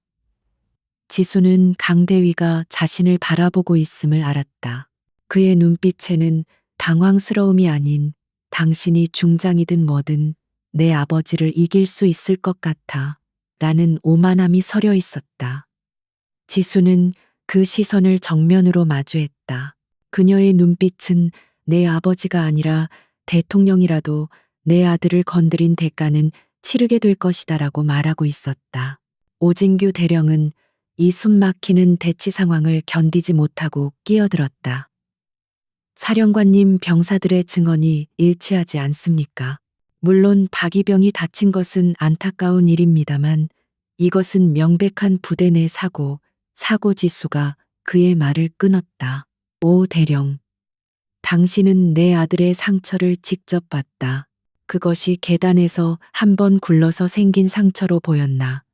지수는 강대위가 자신을 바라보고 있음을 알았다. 그의 눈빛에는 당황스러움이 아닌 당신이 중장이든 뭐든 내 아버지를 이길 수 있을 것 같아 라는 오만함이 서려 있었다. 지수는 그 시선을 정면으로 마주했다. 그녀의 눈빛은 내 아버지가 아니라 대통령이라도 내 아들을 건드린 대가는 치르게 될 것이다라고 말하고 있었다. 오진규 대령은 이 숨막히는 대치 상황을 견디지 못하고 끼어들었다. 사령관님, 병사들의 증언이 일치하지 않습니까? 물론 박이병이 다친 것은 안타까운 일입니다만 이것은 명백한 부대 내 사고 지수가 그의 말을 끊었다. 오 대령, 당신은 내 아들의 상처를 직접 봤다. 그것이 계단에서 한 번 굴러서 생긴 상처로 보였나?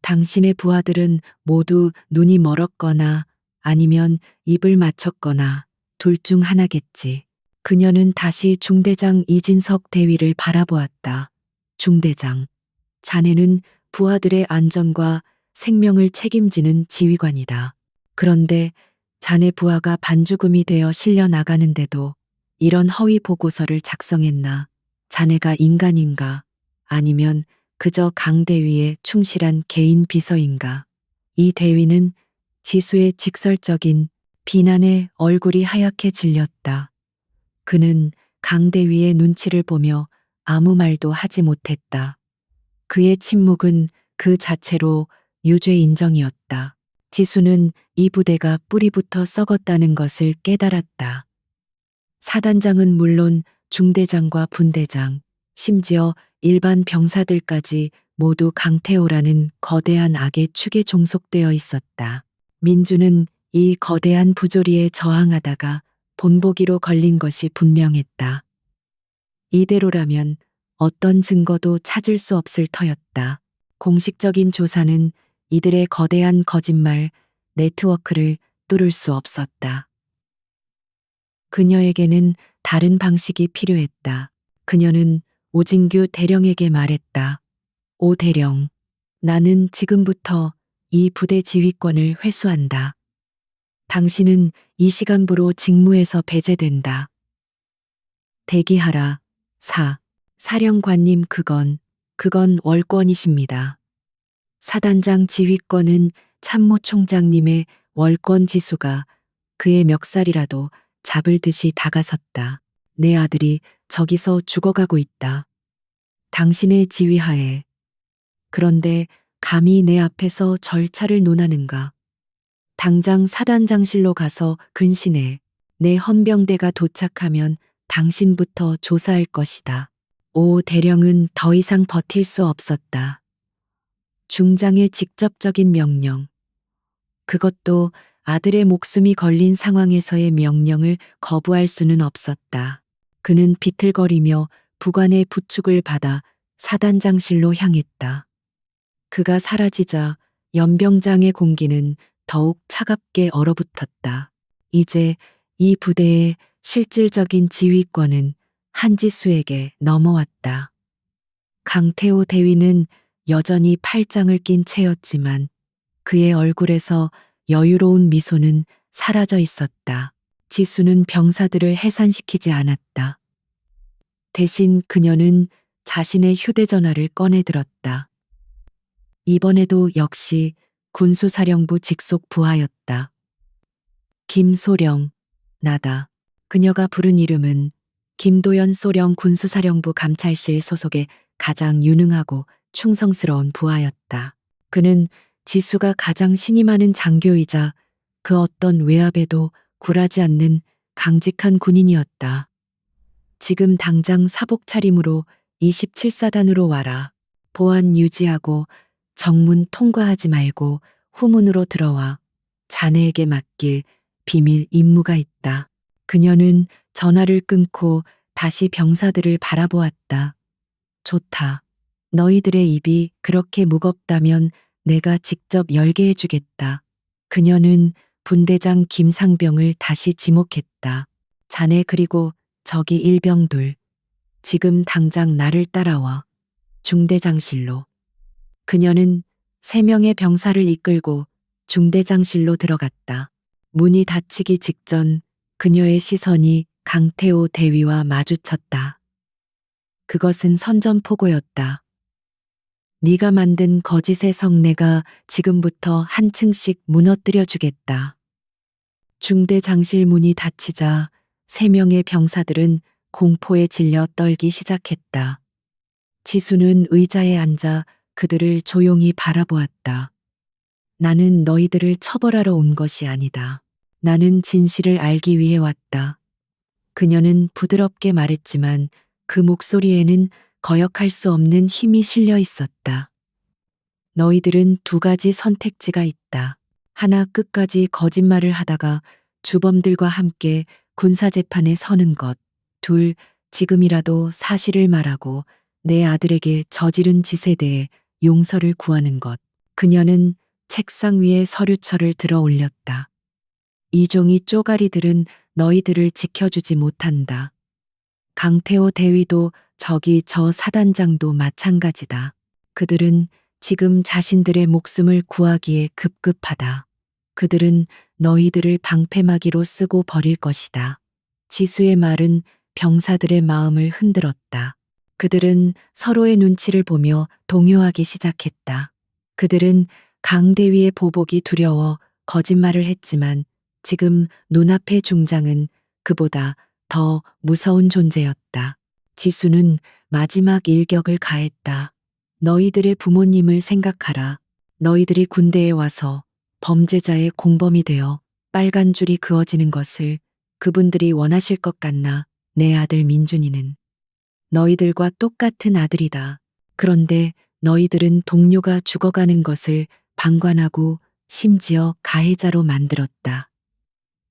당신의 부하들은 모두 눈이 멀었거나 아니면 입을 맞췄거나 둘 중 하나겠지. 그녀는 다시 중대장 이진석 대위를 바라보았다. 중대장, 자네는 부하들의 안전과 생명을 책임지는 지휘관이다. 그런데 자네 부하가 반죽음이 되어 실려 나가는데도 이런 허위 보고서를 작성했나? 자네가 인간인가? 아니면 그저 강 대위의 충실한 개인 비서인가? 이 대위는 지수의 직설적인 비난에 얼굴이 하얗게 질렸다. 그는 강 대위의 눈치를 보며 아무 말도 하지 못했다. 그의 침묵은 그 자체로 유죄 인정이었다. 지수는 이 부대가 뿌리부터 썩었다는 것을 깨달았다. 사단장은 물론 중대장과 분대장, 심지어 일반 병사들까지 모두 강태호라는 거대한 악의 축에 종속되어 있었다. 민주는 이 거대한 부조리에 저항하다가 본보기로 걸린 것이 분명했다. 이대로라면 어떤 증거도 찾을 수 없을 터였다. 공식적인 조사는 이들의 거대한 거짓말 네트워크를 뚫을 수 없었다. 그녀에게는 다른 방식이 필요했다. 그녀는 오진규 대령에게 말했다. 오 대령, 나는 지금부터 이 부대 지휘권을 회수한다. 당신은 이 시간부로 직무에서 배제된다. 대기하라. 사령관님 그건 월권이십니다. 사단장 지휘권은 참모총장님의 월권 지수가 그의 멱살이라도 잡을 듯이 다가섰다. 내 아들이 저기서 죽어가고 있다. 당신의 지휘하에. 그런데 감히 내 앞에서 절차를 논하는가. 당장 사단장실로 가서 근신해. 내 헌병대가 도착하면 당신부터 조사할 것이다. 오 대령은 더 이상 버틸 수 없었다. 중장의 직접적인 명령. 그것도 아들의 목숨이 걸린 상황에서의 명령을 거부할 수는 없었다. 그는 비틀거리며 부관의 부축을 받아 사단장실로 향했다. 그가 사라지자 연병장의 공기는 더욱 차갑게 얼어붙었다. 이제 이 부대의 실질적인 지휘권은 한지수에게 넘어왔다. 강태호 대위는 여전히 팔짱을 낀 채였지만 그의 얼굴에서 여유로운 미소는 사라져 있었다. 지수는 병사들을 해산시키지 않았다. 대신 그녀는 자신의 휴대전화를 꺼내 들었다. 이번에도 역시 군수사령부 직속 부하였다. 김소령, 나다. 그녀가 부른 이름은 김도연 소령 군수사령부 감찰실 소속의 가장 유능하고 충성스러운 부하였다. 그는 지수가 가장 신임하는 장교이자 그 어떤 외압에도 굴하지 않는 강직한 군인이었다. 지금 당장 사복 차림으로 27사단으로 와라. 보안 유지하고 정문 통과하지 말고 후문으로 들어와. 자네에게 맡길 비밀 임무가 있다. 그녀는 전화를 끊고 다시 병사들을 바라보았다. 좋다. 너희들의 입이 그렇게 무겁다면 내가 직접 열게 해주겠다. 그녀는 분대장 김상병을 다시 지목했다. 자네 그리고 저기 일병들. 지금 당장 나를 따라와. 중대장실로. 그녀는 3명의 병사를 이끌고 중대장실로 들어갔다. 문이 닫히기 직전 그녀의 시선이 강태호 대위와 마주쳤다. 그것은 선전포고였다. 네가 만든 거짓의 성내가 지금부터 한 층씩 무너뜨려 주겠다. 중대장실 문이 닫히자 3명의 병사들은 공포에 질려 떨기 시작했다. 지수는 의자에 앉아 그들을 조용히 바라보았다. 나는 너희들을 처벌하러 온 것이 아니다. 나는 진실을 알기 위해 왔다. 그녀는 부드럽게 말했지만 그 목소리에는 거역할 수 없는 힘이 실려 있었다. 너희들은 2가지 선택지가 있다. 하나 끝까지 거짓말을 하다가 주범들과 함께 군사재판에 서는 것. 2, 지금이라도 사실을 말하고 내 아들에게 저지른 짓에 대해 용서를 구하는 것. 그녀는 책상 위에 서류철을 들어 올렸다. 이 종이 쪼가리들은 너희들을 지켜주지 못한다. 강태호 대위도 저기 저 사단장도 마찬가지다. 그들은 지금 자신들의 목숨을 구하기에 급급하다. 그들은 너희들을 방패막이로 쓰고 버릴 것이다. 지수의 말은 병사들의 마음을 흔들었다. 그들은 서로의 눈치를 보며 동요하기 시작했다. 그들은 강대위의 보복이 두려워 거짓말을 했지만 지금 눈앞의 중장은 그보다 더 무서운 존재였다. 지수는 마지막 일격을 가했다. 너희들의 부모님을 생각하라. 너희들이 군대에 와서 범죄자의 공범이 되어 빨간 줄이 그어지는 것을 그분들이 원하실 것 같나? 내 아들 민준이는 너희들과 똑같은 아들이다. 그런데 너희들은 동료가 죽어가는 것을 방관하고 심지어 가해자로 만들었다.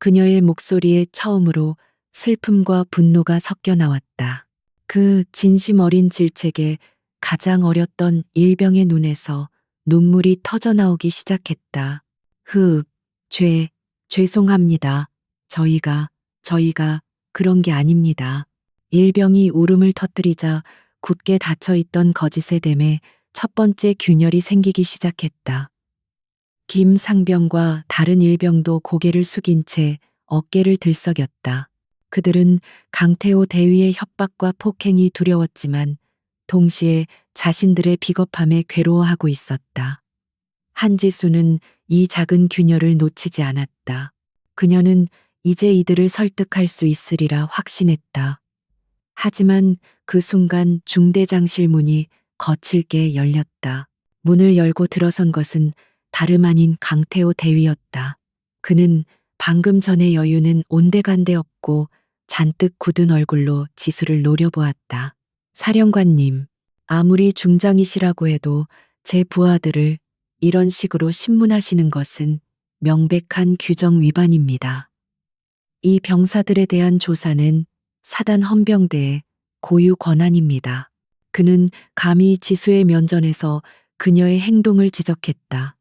그녀의 목소리에 처음으로 슬픔과 분노가 섞여 나왔다. 그 진심 어린 질책에 가장 어렸던 일병의 눈에서 눈물이 터져 나오기 시작했다. 죄송합니다. 저희가 그런 게 아닙니다. 일병이 울음을 터뜨리자 굳게 닫혀있던 거짓의 댐에 첫 번째 균열이 생기기 시작했다. 김상병과 다른 일병도 고개를 숙인 채 어깨를 들썩였다. 그들은 강태호 대위의 협박과 폭행이 두려웠지만 동시에 자신들의 비겁함에 괴로워하고 있었다. 한지수는 이 작은 균열을 놓치지 않았다. 그녀는 이제 이들을 설득할 수 있으리라 확신했다. 하지만 그 순간 중대장실 문이 거칠게 열렸다. 문을 열고 들어선 것은 다름 아닌 강태호 대위였다. 그는 방금 전의 여유는 온데간데 없고 잔뜩 굳은 얼굴로 지수를 노려보았다. 사령관님, 아무리 중장이시라고 해도 제 부하들을 이런 식으로 신문하시는 것은 명백한 규정 위반입니다. 이 병사들에 대한 조사는 사단 헌병대의 고유 권한입니다. 그는 감히 지수의 면전에서 그녀의 행동을 지적했다.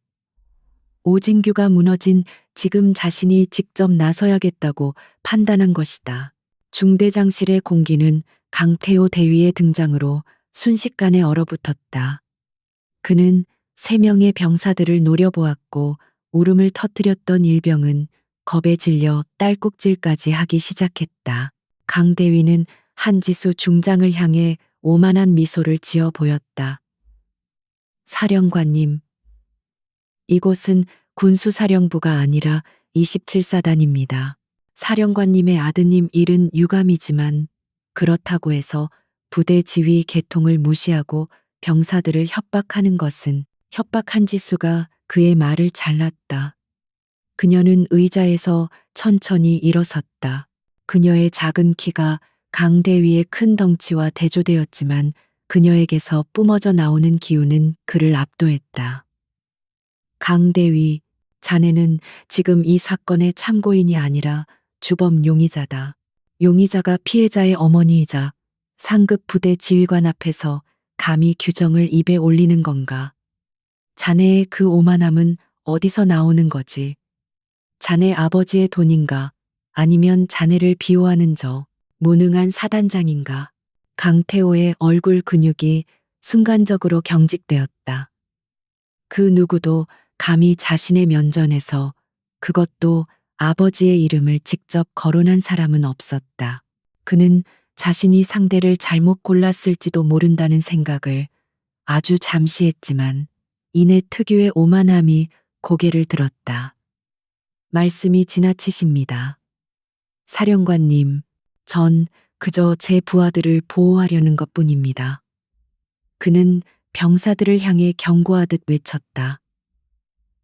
오진규가 무너진 지금 자신이 직접 나서야겠다고 판단한 것이다. 중대장실의 공기는 강태호 대위의 등장으로 순식간에 얼어붙었다. 그는 3명의 병사들을 노려보았고 울음을 터뜨렸던 일병은 겁에 질려 딸꾹질까지 하기 시작했다. 강 대위는 한지수 중장을 향해 오만한 미소를 지어 보였다. 사령관님, 이곳은 군수사령부가 아니라 27사단입니다. 사령관님의 아드님 일은 유감이지만 그렇다고 해서 부대 지휘 계통을 무시하고 병사들을 협박하는 것은 한지수가 그의 말을 잘랐다. 그녀는 의자에서 천천히 일어섰다. 그녀의 작은 키가 강대위의 큰 덩치와 대조되었지만 그녀에게서 뿜어져 나오는 기운은 그를 압도했다. 강대위, 자네는 지금 이 사건의 참고인이 아니라 주범 용의자다. 용의자가 피해자의 어머니이자 상급 부대 지휘관 앞에서 감히 규정을 입에 올리는 건가? 자네의 그 오만함은 어디서 나오는 거지? 자네 아버지의 돈인가? 아니면 자네를 비호하는 저 무능한 사단장인가? 강태호의 얼굴 근육이 순간적으로 경직되었다. 그 누구도 감히 자신의 면전에서, 그것도 아버지의 이름을 직접 거론한 사람은 없었다. 그는 자신이 상대를 잘못 골랐을지도 모른다는 생각을 아주 잠시 했지만 이내 특유의 오만함이 고개를 들었다. 말씀이 지나치십니다. 사령관님, 전 그저 제 부하들을 보호하려는 것뿐입니다. 그는 병사들을 향해 경고하듯 외쳤다.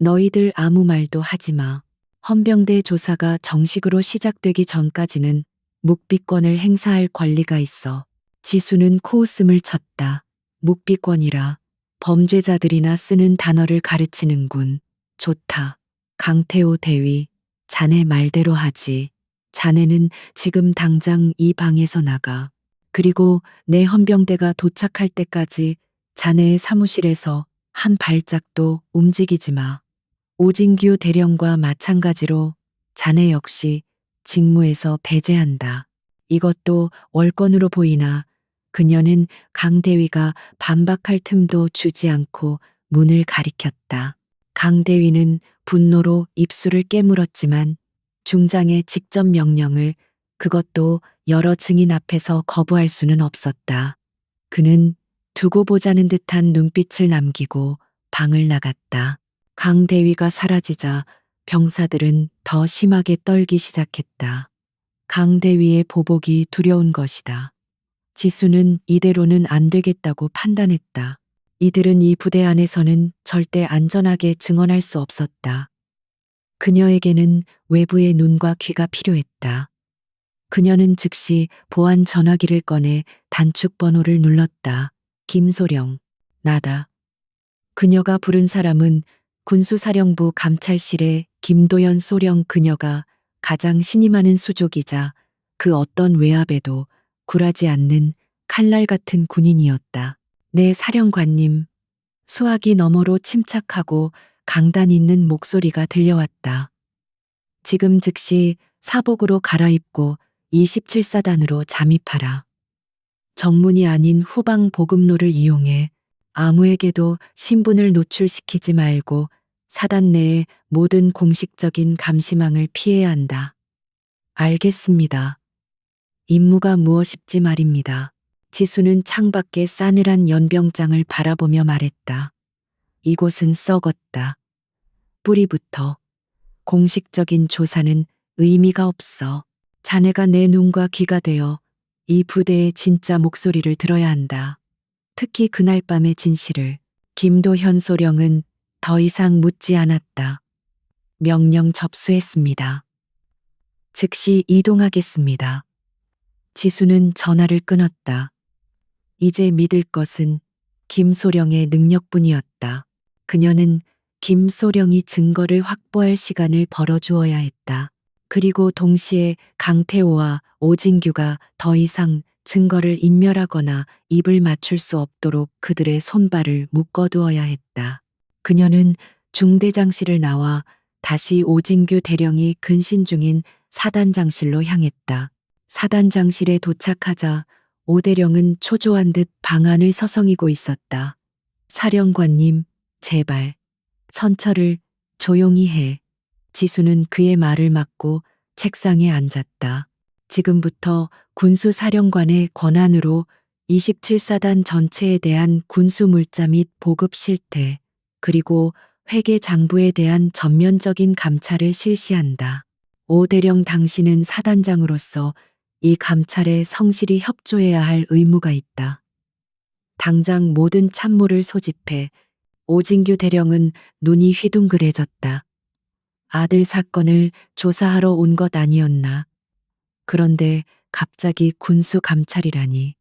너희들 아무 말도 하지 마. 헌병대 조사가 정식으로 시작되기 전까지는 묵비권을 행사할 권리가 있어. 지수는 코웃음을 쳤다. 묵비권이라 범죄자들이나 쓰는 단어를 가르치는군. 좋다. 강태호 대위, 자네 말대로 하지. 자네는 지금 당장 이 방에서 나가. 그리고 내 헌병대가 도착할 때까지 자네의 사무실에서 한 발짝도 움직이지 마. 오진규 대령과 마찬가지로 자네 역시 직무에서 배제한다. 이것도 월권으로 보이나 그녀는 강대위가 반박할 틈도 주지 않고 문을 가리켰다. 강대위는 분노로 입술을 깨물었지만 중장의 직접 명령을, 그것도 여러 증인 앞에서 거부할 수는 없었다. 그는 두고 보자는 듯한 눈빛을 남기고 방을 나갔다. 강대위가 사라지자 병사들은 더 심하게 떨기 시작했다. 강대위의 보복이 두려운 것이다. 지수는 이대로는 안 되겠다고 판단했다. 이들은 이 부대 안에서는 절대 안전하게 증언할 수 없었다. 그녀에게는 외부의 눈과 귀가 필요했다. 그녀는 즉시 보안 전화기를 꺼내 단축 번호를 눌렀다. 김소령, 나다. 그녀가 부른 사람은 군수사령부 감찰실의 김도연 소령. 그녀가 가장 신임하는 수족이자 그 어떤 외압에도 굴하지 않는 칼날 같은 군인이었다. 네, 사령관님. 수화기 너머로 침착하고 강단 있는 목소리가 들려왔다. 지금 즉시 사복으로 갈아입고 27사단으로 잠입하라. 정문이 아닌 후방 보급로를 이용해 아무에게도 신분을 노출시키지 말고 사단 내의 모든 공식적인 감시망을 피해야 한다. 알겠습니다. 임무가 무엇일지 말입니다. 지수는 창밖의 싸늘한 연병장을 바라보며 말했다. 이곳은 썩었다. 뿌리부터. 공식적인 조사는 의미가 없어. 자네가 내 눈과 귀가 되어 이 부대의 진짜 목소리를 들어야 한다. 특히 그날 밤의 진실을. 김도현 소령은 더 이상 묻지 않았다. 명령 접수했습니다. 즉시 이동하겠습니다. 지수는 전화를 끊었다. 이제 믿을 것은 김소령의 능력뿐이었다. 그녀는 김소령이 증거를 확보할 시간을 벌어주어야 했다. 그리고 동시에 강태호와 오진규가 더 이상 증거를 인멸하거나 입을 맞출 수 없도록 그들의 손발을 묶어두어야 했다. 그녀는 중대장실을 나와 다시 오진규 대령이 근신 중인 사단장실로 향했다. 사단장실에 도착하자 오 대령은 초조한 듯 방 안을 서성이고 있었다. 사령관님, 제발. 선처를 조용히 해. 지수는 그의 말을 막고 책상에 앉았다. 지금부터 군수사령관의 권한으로 27사단 전체에 대한 군수 물자 및 보급 실태, 그리고 회계 장부에 대한 전면적인 감찰을 실시한다. 오 대령, 당신은 사단장으로서 이 감찰에 성실히 협조해야 할 의무가 있다. 당장 모든 참모를 소집해. 오진규 대령은 눈이 휘둥그레졌다. 아들 사건을 조사하러 온 것 아니었나. 그런데 갑자기 군수 감찰이라니.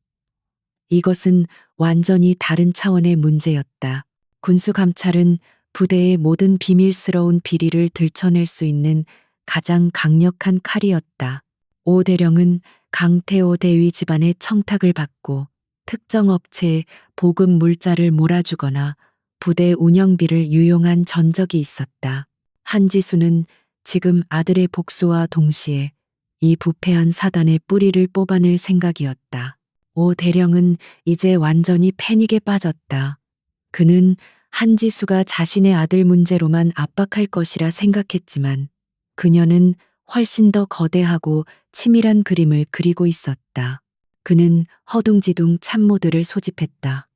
이것은 완전히 다른 차원의 문제였다. 군수 감찰은 부대의 모든 비밀스러운 비리를 들춰낼 수 있는 가장 강력한 칼이었다. 오 대령은 강태호 대위 집안의 청탁을 받고 특정 업체에 보급 물자를 몰아주거나 부대 운영비를 유용한 전적이 있었다. 한지수는 지금 아들의 복수와 동시에 이 부패한 사단의 뿌리를 뽑아낼 생각이었다. 오 대령은 이제 완전히 패닉에 빠졌다. 그는 한지수가 자신의 아들 문제로만 압박할 것이라 생각했지만 그녀는 훨씬 더 거대하고 치밀한 그림을 그리고 있었다. 그는 허둥지둥 참모들을 소집했다.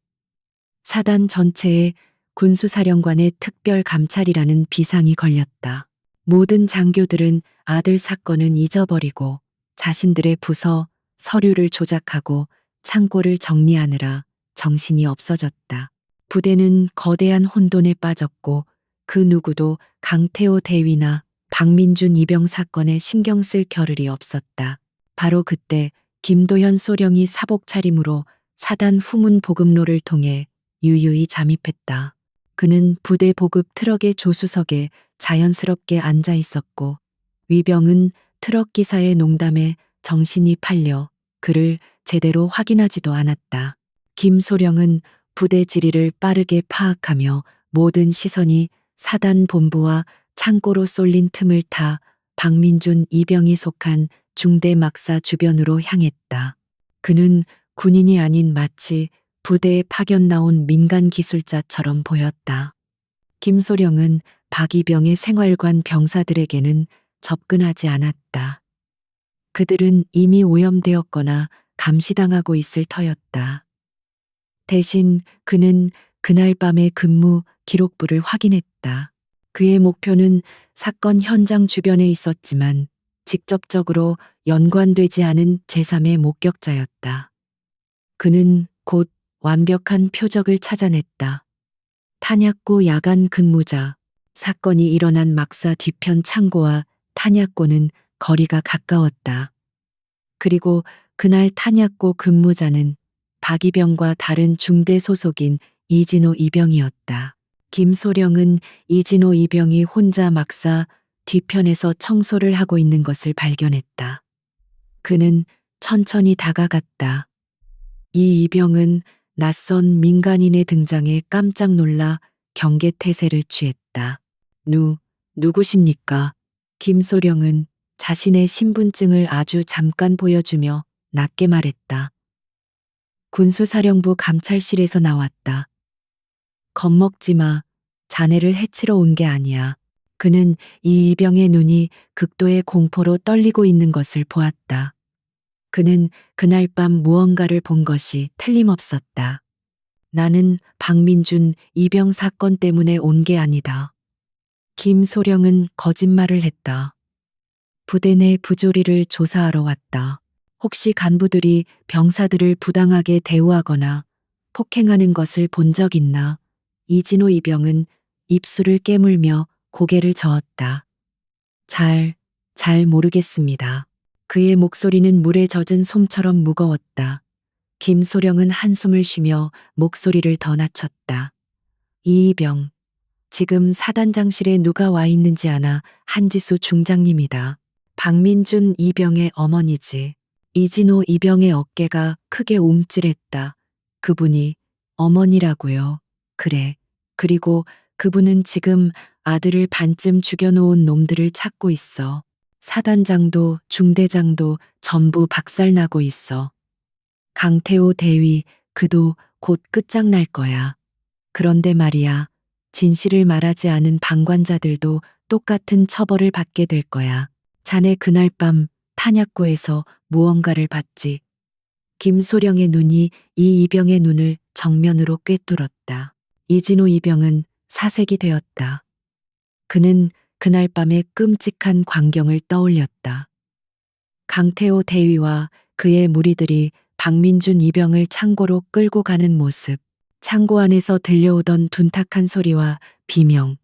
사단 전체에 군수사령관의 특별 감찰이라는 비상이 걸렸다. 모든 장교들은 아들 사건은 잊어버리고 자신들의 부서, 서류를 조작하고 창고를 정리하느라 정신이 없어졌다. 부대는 거대한 혼돈에 빠졌고 그 누구도 강태호 대위나 박민준 이병 사건에 신경 쓸 겨를이 없었다. 바로 그때 김도현 소령이 사복 차림으로 사단 후문 보급로를 통해 유유히 잠입했다. 그는 부대 보급 트럭의 조수석에 자연스럽게 앉아 있었고 위병은 트럭 기사의 농담에 정신이 팔려 그를 제대로 확인하지도 않았다. 김소령은 부대 지리를 빠르게 파악하며 모든 시선이 사단 본부와 창고로 쏠린 틈을 타 박민준 이병이 속한 중대 막사 주변으로 향했다. 그는 군인이 아닌 마치 부대에 파견 나온 민간 기술자처럼 보였다. 김소령은 박이병의 생활관 병사들에게는 접근하지 않았다. 그들은 이미 오염되었거나 감시당하고 있을 터였다. 대신 그는 그날 밤의 근무 기록부를 확인했다. 그의 목표는 사건 현장 주변에 있었지만 직접적으로 연관되지 않은 제3의 목격자였다. 그는 곧 완벽한 표적을 찾아냈다. 탄약고 야간 근무자. 사건이 일어난 막사 뒤편 창고와 탄약고는 거리가 가까웠다. 그리고 그날 탄약고 근무자는 박이병과 다른 중대 소속인 이진호 이병이었다. 김소령은 이진호 이병이 혼자 막사 뒤편에서 청소를 하고 있는 것을 발견했다. 그는 천천히 다가갔다. 이 이병은 낯선 민간인의 등장에 깜짝 놀라 경계태세를 취했다. 누구십니까? 김소령은 자신의 신분증을 아주 잠깐 보여주며 낮게 말했다. 군수사령부 감찰실에서 나왔다. 겁먹지 마. 자네를 해치러 온 게 아니야. 그는 이 이병의 눈이 극도의 공포로 떨리고 있는 것을 보았다. 그는 그날 밤 무언가를 본 것이 틀림없었다. 나는 박민준 이병 사건 때문에 온 게 아니다. 김소령은 거짓말을 했다. 부대 내 부조리를 조사하러 왔다. 혹시 간부들이 병사들을 부당하게 대우하거나 폭행하는 것을 본 적 있나? 이진호 이병은 입술을 깨물며 고개를 저었다. 잘 모르겠습니다. 그의 목소리는 물에 젖은 솜처럼 무거웠다. 김소령은 한숨을 쉬며 목소리를 더 낮췄다. 이병, 지금 사단장실에 누가 와 있는지 아나? 한지수 중장님이다. 박민준 이병의 어머니지. 이진호 이병의 어깨가 크게 움찔했다. 그분이 어머니라고요. 그래. 그리고 그분은 지금 아들을 반쯤 죽여놓은 놈들을 찾고 있어. 사단장도 중대장도 전부 박살나고 있어. 강태호 대위, 그도 곧 끝장날 거야. 그런데 말이야, 진실을 말하지 않은 방관자들도 똑같은 처벌을 받게 될 거야. 자네 그날 밤 탄약고에서 무언가를 봤지. 김소령의 눈이 이 이병의 눈을 정면으로 꿰뚫었다. 이진호 이병은 사색이 되었다. 그는 그날 밤의 끔찍한 광경을 떠올렸다. 강태호 대위와 그의 무리들이 박민준 이병을 창고로 끌고 가는 모습, 창고 안에서 들려오던 둔탁한 소리와 비명,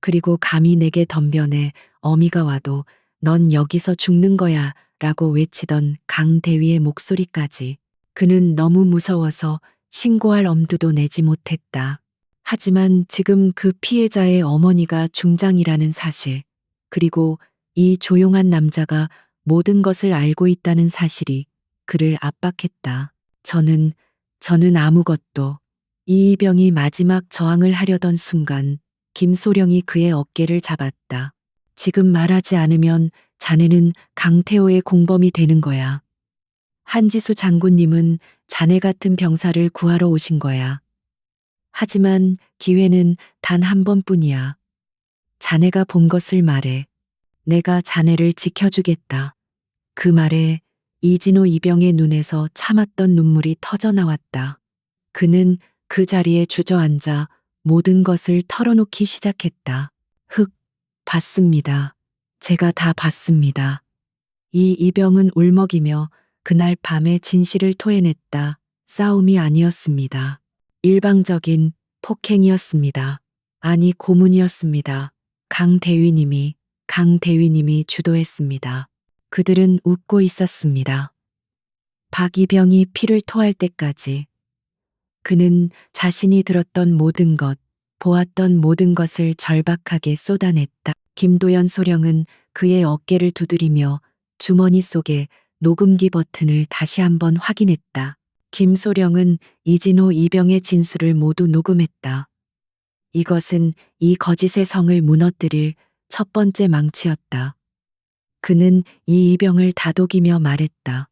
그리고 감히 내게 덤벼내 어미가 와도 넌 여기서 죽는 거야 라고 외치던 강 대위의 목소리까지. 그는 너무 무서워서 신고할 엄두도 내지 못했다. 하지만 지금 그 피해자의 어머니가 중장이라는 사실, 그리고 이 조용한 남자가 모든 것을 알고 있다는 사실이 그를 압박했다. 저는 아무것도. 이병이 마지막 저항을 하려던 순간 김소령이 그의 어깨를 잡았다. 지금 말하지 않으면 자네는 강태호의 공범이 되는 거야. 한지수 장군님은 자네 같은 병사를 구하러 오신 거야. 하지만 기회는 단 한 번뿐이야. 자네가 본 것을 말해. 내가 자네를 지켜주겠다. 그 말에 이진호 이병의 눈에서 참았던 눈물이 터져 나왔다. 그는 그 자리에 주저앉아 모든 것을 털어놓기 시작했다. 봤습니다. 제가 다 봤습니다. 이 이병은 울먹이며 그날 밤의 진실을 토해냈다. 싸움이 아니었습니다. 일방적인 폭행이었습니다. 아니 고문이었습니다. 강 대위님이 주도했습니다. 그들은 웃고 있었습니다. 박이병이 피를 토할 때까지. 그는 자신이 들었던 모든 것, 보았던 모든 것을 절박하게 쏟아냈다. 김도연 소령은 그의 어깨를 두드리며 주머니 속에 녹음기 버튼을 다시 한번 확인했다. 김소령은 이진호 이병의 진술을 모두 녹음했다. 이것은 이 거짓의 성을 무너뜨릴 첫 번째 망치였다. 그는 이의병을 다독이며 말했다.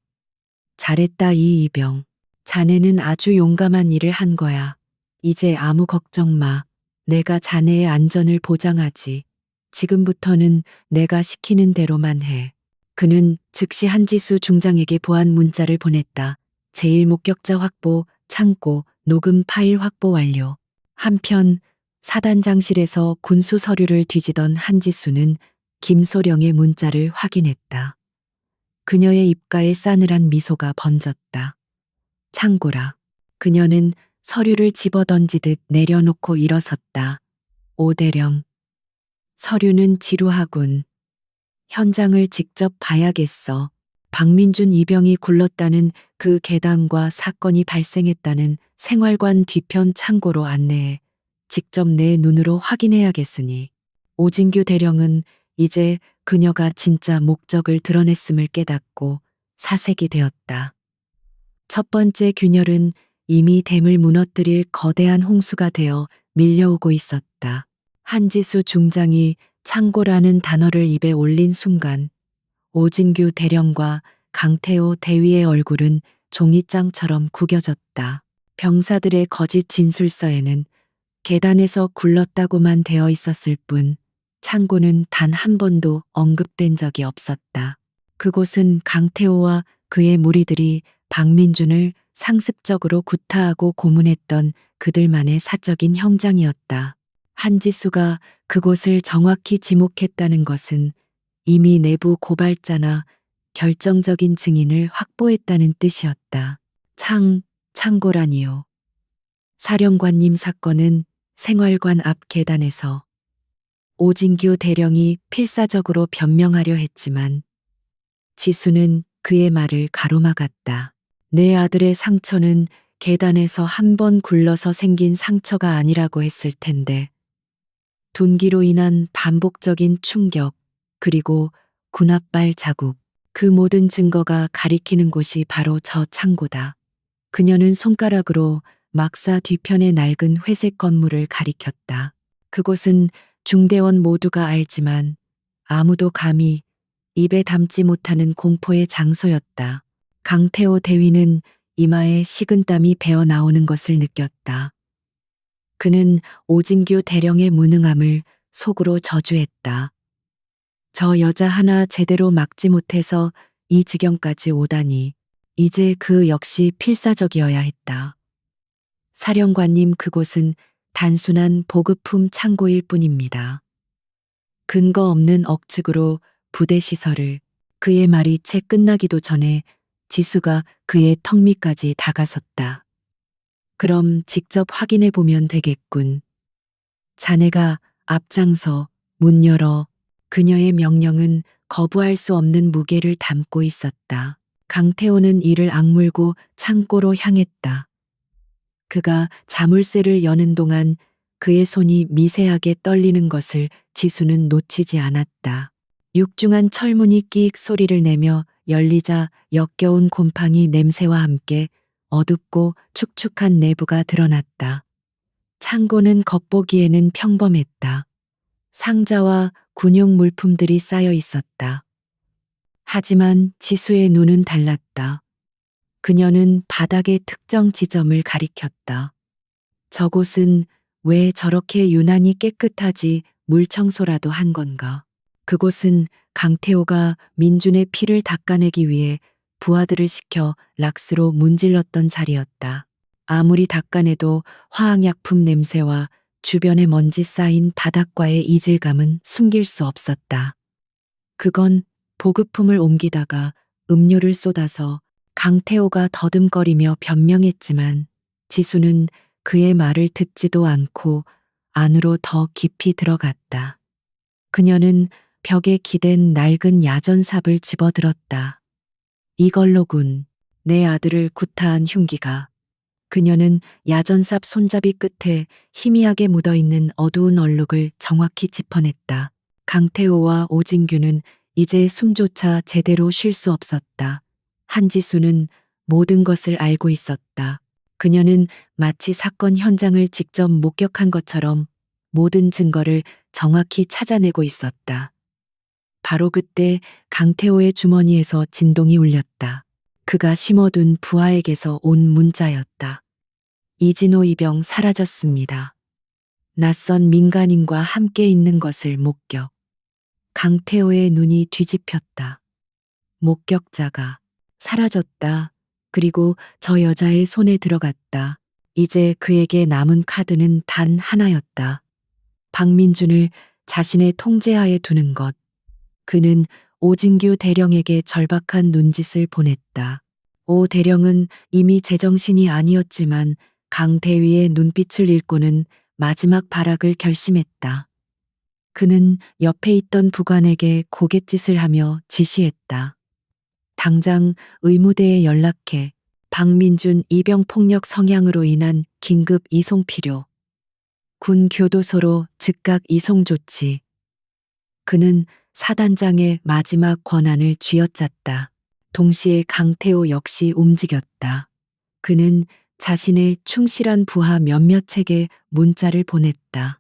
잘했다 이의병. 자네는 아주 용감한 일을 한 거야. 이제 아무 걱정 마. 내가 자네의 안전을 보장하지. 지금부터는 내가 시키는 대로만 해. 그는 즉시 한지수 중장에게 보안 문자를 보냈다. 제1 목격자 확보, 창고, 녹음 파일 확보 완료. 한편 사단장실에서 군수 서류를 뒤지던 한지수는 김소령의 문자를 확인했다. 그녀의 입가에 싸늘한 미소가 번졌다. 창고라. 그녀는 서류를 집어던지듯 내려놓고 일어섰다. 오대령. 서류는 지루하군. 현장을 직접 봐야겠어. 박민준 이병이 굴렀다는 그 계단과 사건이 발생했다는 생활관 뒤편 창고로 안내해 직접 내 눈으로 확인해야겠으니. 오진규 대령은 이제 그녀가 진짜 목적을 드러냈음을 깨닫고 사색이 되었다. 첫 번째 균열은 이미 댐을 무너뜨릴 거대한 홍수가 되어 밀려오고 있었다. 한지수 중장이 창고라는 단어를 입에 올린 순간 오진규 대령과 강태호 대위의 얼굴은 종이장처럼 구겨졌다. 병사들의 거짓 진술서에는 계단에서 굴렀다고만 되어 있었을 뿐 창고는 단 한 번도 언급된 적이 없었다. 그곳은 강태호와 그의 무리들이 박민준을 상습적으로 구타하고 고문했던 그들만의 사적인 형장이었다. 한지수가 그곳을 정확히 지목했다는 것은 이미 내부 고발자나 결정적인 증인을 확보했다는 뜻이었다. 창고라니요. 사령관님 사건은 생활관 앞 계단에서 오진규 대령이 필사적으로 변명하려 했지만 지수는 그의 말을 가로막았다. 내 아들의 상처는 계단에서 한 번 굴러서 생긴 상처가 아니라고 했을 텐데 둔기로 인한 반복적인 충격 그리고 군합발 자국 그 모든 증거가 가리키는 곳이 바로 저 창고다. 그녀는 손가락으로 막사 뒤편의 낡은 회색 건물을 가리켰다. 그곳은 중대원 모두가 알지만 아무도 감히 입에 담지 못하는 공포의 장소였다. 강태호 대위는 이마에 식은땀이 배어 나오는 것을 느꼈다. 그는 오진규 대령의 무능함을 속으로 저주했다. 저 여자 하나 제대로 막지 못해서 이 지경까지 오다니 이제 그 역시 필사적이어야 했다. 사령관님 그곳은 단순한 보급품 창고일 뿐입니다. 근거 없는 억측으로 부대 시설을 그의 말이 채 끝나기도 전에 지수가 그의 턱 밑까지 다가섰다. 그럼 직접 확인해 보면 되겠군. 자네가 앞장서 문 열어. 그녀의 명령은 거부할 수 없는 무게를 담고 있었다. 강태호는 이를 악물고 창고로 향했다. 그가 자물쇠를 여는 동안 그의 손이 미세하게 떨리는 것을 지수는 놓치지 않았다. 육중한 철문이 끼익 소리를 내며 열리자 역겨운 곰팡이 냄새와 함께 어둡고 축축한 내부가 드러났다. 창고는 겉보기에는 평범했다. 상자와 군용 물품들이 쌓여 있었다. 하지만 지수의 눈은 달랐다. 그녀는 바닥의 특정 지점을 가리켰다. 저곳은 왜 저렇게 유난히 깨끗하지 물 청소라도 한 건가? 그곳은 강태호가 민준의 피를 닦아내기 위해 부하들을 시켜 락스로 문질렀던 자리였다. 아무리 닦아내도 화학약품 냄새와 주변에 먼지 쌓인 바닥과의 이질감은 숨길 수 없었다. 그건 보급품을 옮기다가 음료를 쏟아서 강태호가 더듬거리며 변명했지만 지수는 그의 말을 듣지도 않고 안으로 더 깊이 들어갔다. 그녀는 벽에 기댄 낡은 야전삽을 집어들었다. 이걸로군. 내 아들을 구타한 흉기가. 그녀는 야전삽 손잡이 끝에 희미하게 묻어있는 어두운 얼룩을 정확히 짚어냈다. 강태호와 오진규는 이제 숨조차 제대로 쉴 수 없었다. 한지수는 모든 것을 알고 있었다. 그녀는 마치 사건 현장을 직접 목격한 것처럼 모든 증거를 정확히 찾아내고 있었다. 바로 그때 강태호의 주머니에서 진동이 울렸다. 그가 심어둔 부하에게서 온 문자였다. 이진호 이병 사라졌습니다. 낯선 민간인과 함께 있는 것을 목격. 강태호의 눈이 뒤집혔다. 목격자가 사라졌다. 그리고 저 여자의 손에 들어갔다. 이제 그에게 남은 카드는 단 하나였다. 박민준을 자신의 통제하에 두는 것. 그는 오진규 대령에게 절박한 눈짓을 보냈다. 오 대령은 이미 제정신이 아니었지만 강 대위의 눈빛을 읽고는 마지막 발악을 결심했다. 그는 옆에 있던 부관에게 고갯짓을 하며 지시했다. 당장 의무대에 연락해. 박민준 이병 폭력 성향으로 인한 긴급 이송 필요. 군 교도소로 즉각 이송 조치. 그는 사단장의 마지막 권한을 쥐어짰다. 동시에 강태호 역시 움직였다. 그는 자신의 충실한 부하 몇몇에게 문자를 보냈다.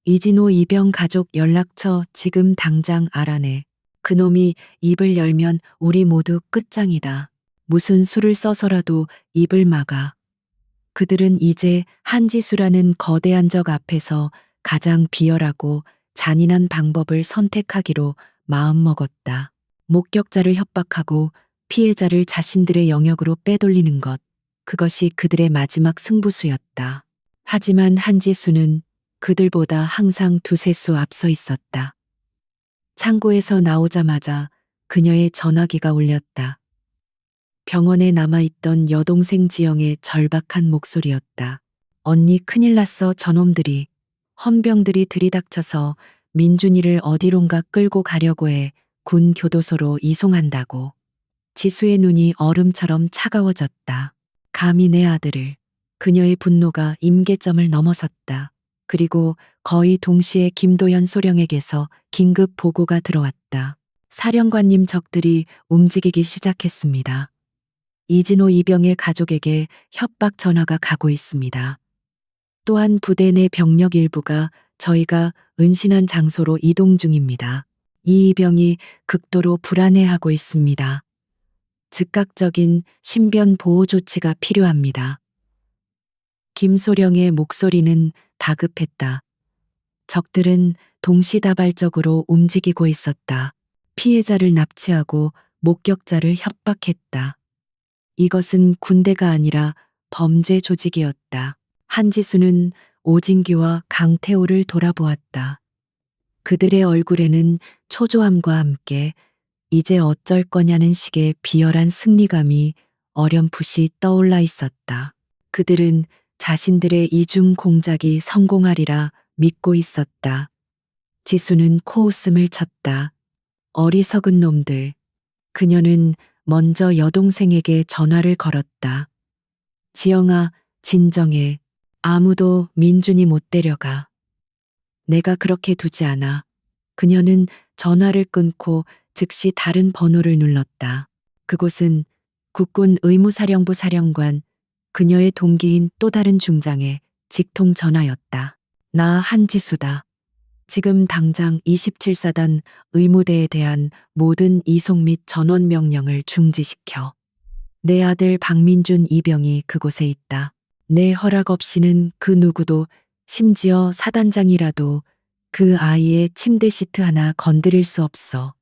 이진호 이병 가족 연락처 지금 당장 알아내. 그놈이 입을 열면 우리 모두 끝장이다. 무슨 수를 써서라도 입을 막아. 그들은 이제 한지수라는 거대한 적 앞에서 가장 비열하고 잔인한 방법을 선택하기로 마음먹었다. 목격자를 협박하고 피해자를 자신들의 영역으로 빼돌리는 것. 그것이 그들의 마지막 승부수였다. 하지만 한지수는 그들보다 항상 두세 수 앞서 있었다. 창고에서 나오자마자 그녀의 전화기가 울렸다. 병원에 남아있던 여동생 지영의 절박한 목소리였다. 언니 큰일 났어 저놈들이. 헌병들이 들이닥쳐서 민준이를 어디론가 끌고 가려고 해. 군 교도소로 이송한다고. 지수의 눈이 얼음처럼 차가워졌다. 감히 내 아들을. 그녀의 분노가 임계점을 넘어섰다. 그리고 거의 동시에 김도현 소령에게서 긴급 보고가 들어왔다. 사령관님 적들이 움직이기 시작했습니다. 이진호 이병의 가족에게 협박 전화가 가고 있습니다. 또한 부대 내 병력 일부가 저희가 은신한 장소로 이동 중입니다. 이 이병이 극도로 불안해하고 있습니다. 즉각적인 신변 보호 조치가 필요합니다. 김소령의 목소리는 다급했다. 적들은 동시다발적으로 움직이고 있었다. 피해자를 납치하고 목격자를 협박했다. 이것은 군대가 아니라 범죄 조직이었다. 한지수는 오진규와 강태호를 돌아보았다. 그들의 얼굴에는 초조함과 함께 이제 어쩔 거냐는 식의 비열한 승리감이 어렴풋이 떠올라 있었다. 그들은 자신들의 이중 공작이 성공하리라 믿고 있었다. 지수는 코웃음을 쳤다. 어리석은 놈들. 그녀는 먼저 여동생에게 전화를 걸었다. 지영아, 진정해. 아무도 민준이 못 데려가. 내가 그렇게 두지 않아. 그녀는 전화를 끊고 즉시 다른 번호를 눌렀다. 그곳은 국군 의무사령부 사령관, 그녀의 동기인 또 다른 중장의 직통 전화였다. 나 한지수다. 지금 당장 27사단 의무대에 대한 모든 이송 및 전원 명령을 중지시켜. 내 아들 박민준 이병이 그곳에 있다. 내 허락 없이는 그 누구도, 심지어 사단장이라도 그 아이의 침대 시트 하나 건드릴 수 없어.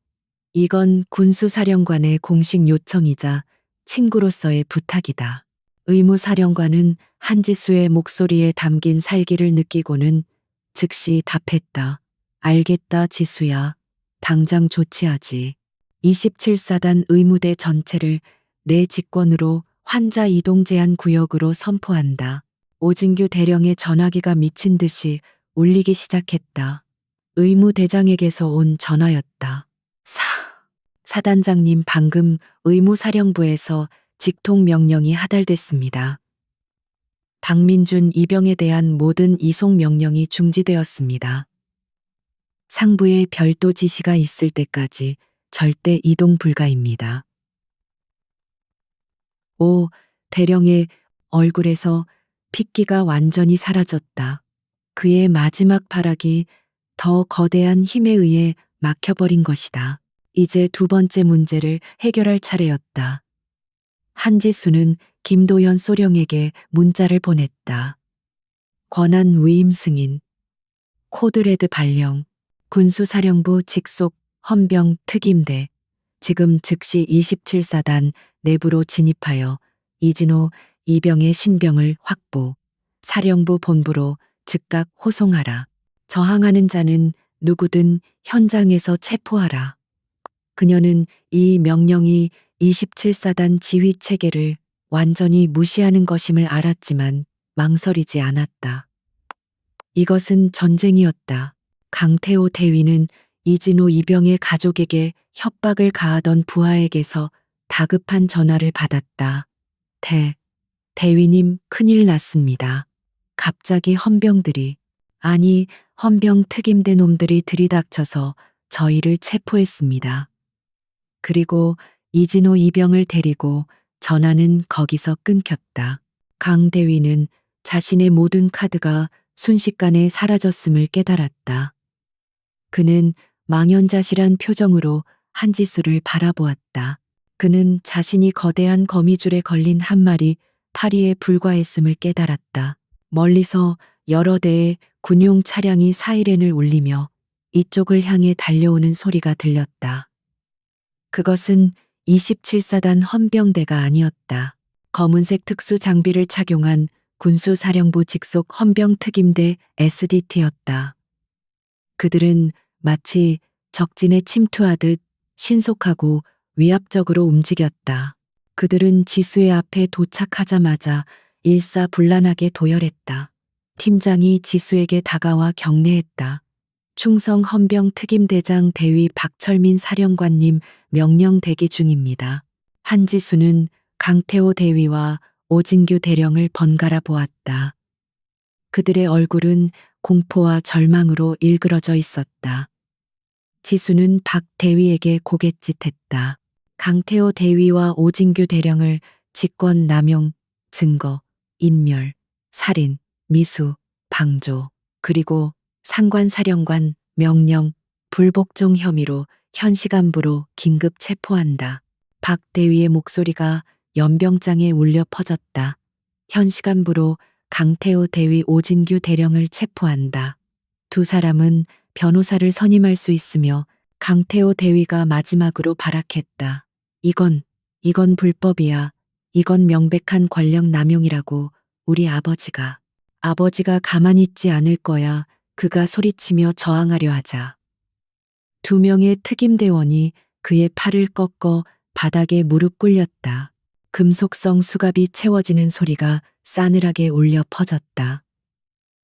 이건 군수사령관의 공식 요청이자 친구로서의 부탁이다. 의무사령관은 한지수의 목소리에 담긴 살기를 느끼고는 즉시 답했다. 알겠다 지수야. 당장 조치하지. 27사단 의무대 전체를 내 직권으로 환자 이동 제한 구역으로 선포한다. 오진규 대령의 전화기가 미친 듯이 울리기 시작했다. 의무대장에게서 온 전화였다. 사단장님 방금 의무사령부에서 직통 명령이 하달됐습니다. 박민준 이병에 대한 모든 이송 명령이 중지되었습니다. 상부에 별도 지시가 있을 때까지 절대 이동 불가입니다. 오, 대령의 얼굴에서 핏기가 완전히 사라졌다. 그의 마지막 발악이 더 거대한 힘에 의해 막혀버린 것이다. 이제 두 번째 문제를 해결할 차례였다. 한지수는 김도연 소령에게 문자를 보냈다. 권한 위임 승인, 코드레드 발령, 군수사령부 직속 헌병 특임대, 지금 즉시 27사단 내부로 진입하여 이진호, 이병의 신병을 확보, 사령부 본부로 즉각 호송하라. 저항하는 자는 누구든 현장에서 체포하라. 그녀는 이 명령이 27사단 지휘 체계를 완전히 무시하는 것임을 알았지만 망설이지 않았다. 이것은 전쟁이었다. 강태호 대위는 이진호 이병의 가족에게 협박을 가하던 부하에게서 다급한 전화를 받았다. 대위님, 큰일 났습니다. 갑자기 헌병들이, 아니 헌병 특임대 놈들이 들이닥쳐서 저희를 체포했습니다. 그리고 이진호 이병을 데리고 전화는 거기서 끊겼다. 강 대위는 자신의 모든 카드가 순식간에 사라졌음을 깨달았다. 그는 망연자실한 표정으로 한지수를 바라보았다. 그는 자신이 거대한 거미줄에 걸린 한 마리 파리에 불과했음을 깨달았다. 멀리서 여러 대의 군용 차량이 사이렌을 울리며 이쪽을 향해 달려오는 소리가 들렸다. 그것은 27사단 헌병대가 아니었다. 검은색 특수 장비를 착용한 군수사령부 직속 헌병특임대 SDT였다. 그들은 마치 적진에 침투하듯 신속하고 위압적으로 움직였다. 그들은 지수의 앞에 도착하자마자 일사불란하게 도열했다. 팀장이 지수에게 다가와 격려했다. 충성 헌병 특임대장 대위 박철민 사령관님 명령 대기 중입니다. 한지수는 강태호 대위와 오진규 대령을 번갈아 보았다. 그들의 얼굴은 공포와 절망으로 일그러져 있었다. 지수는 박 대위에게 고갯짓했다. 강태호 대위와 오진규 대령을 직권 남용, 증거, 인멸, 살인, 미수, 방조, 그리고 상관사령관 명령, 불복종 혐의로 현시간부로 긴급 체포한다. 박 대위의 목소리가 연병장에 울려 퍼졌다. 현시간부로 강태호 대위 오진규 대령을 체포한다. 두 사람은 변호사를 선임할 수 있으며 강태호 대위가 마지막으로 발악했다. 이건 불법이야. 이건 명백한 권력 남용이라고 우리 아버지가 가만히 있지 않을 거야. 그가 소리치며 저항하려 하자. 두 명의 특임대원이 그의 팔을 꺾어 바닥에 무릎 꿇렸다. 금속성 수갑이 채워지는 소리가 싸늘하게 울려 퍼졌다.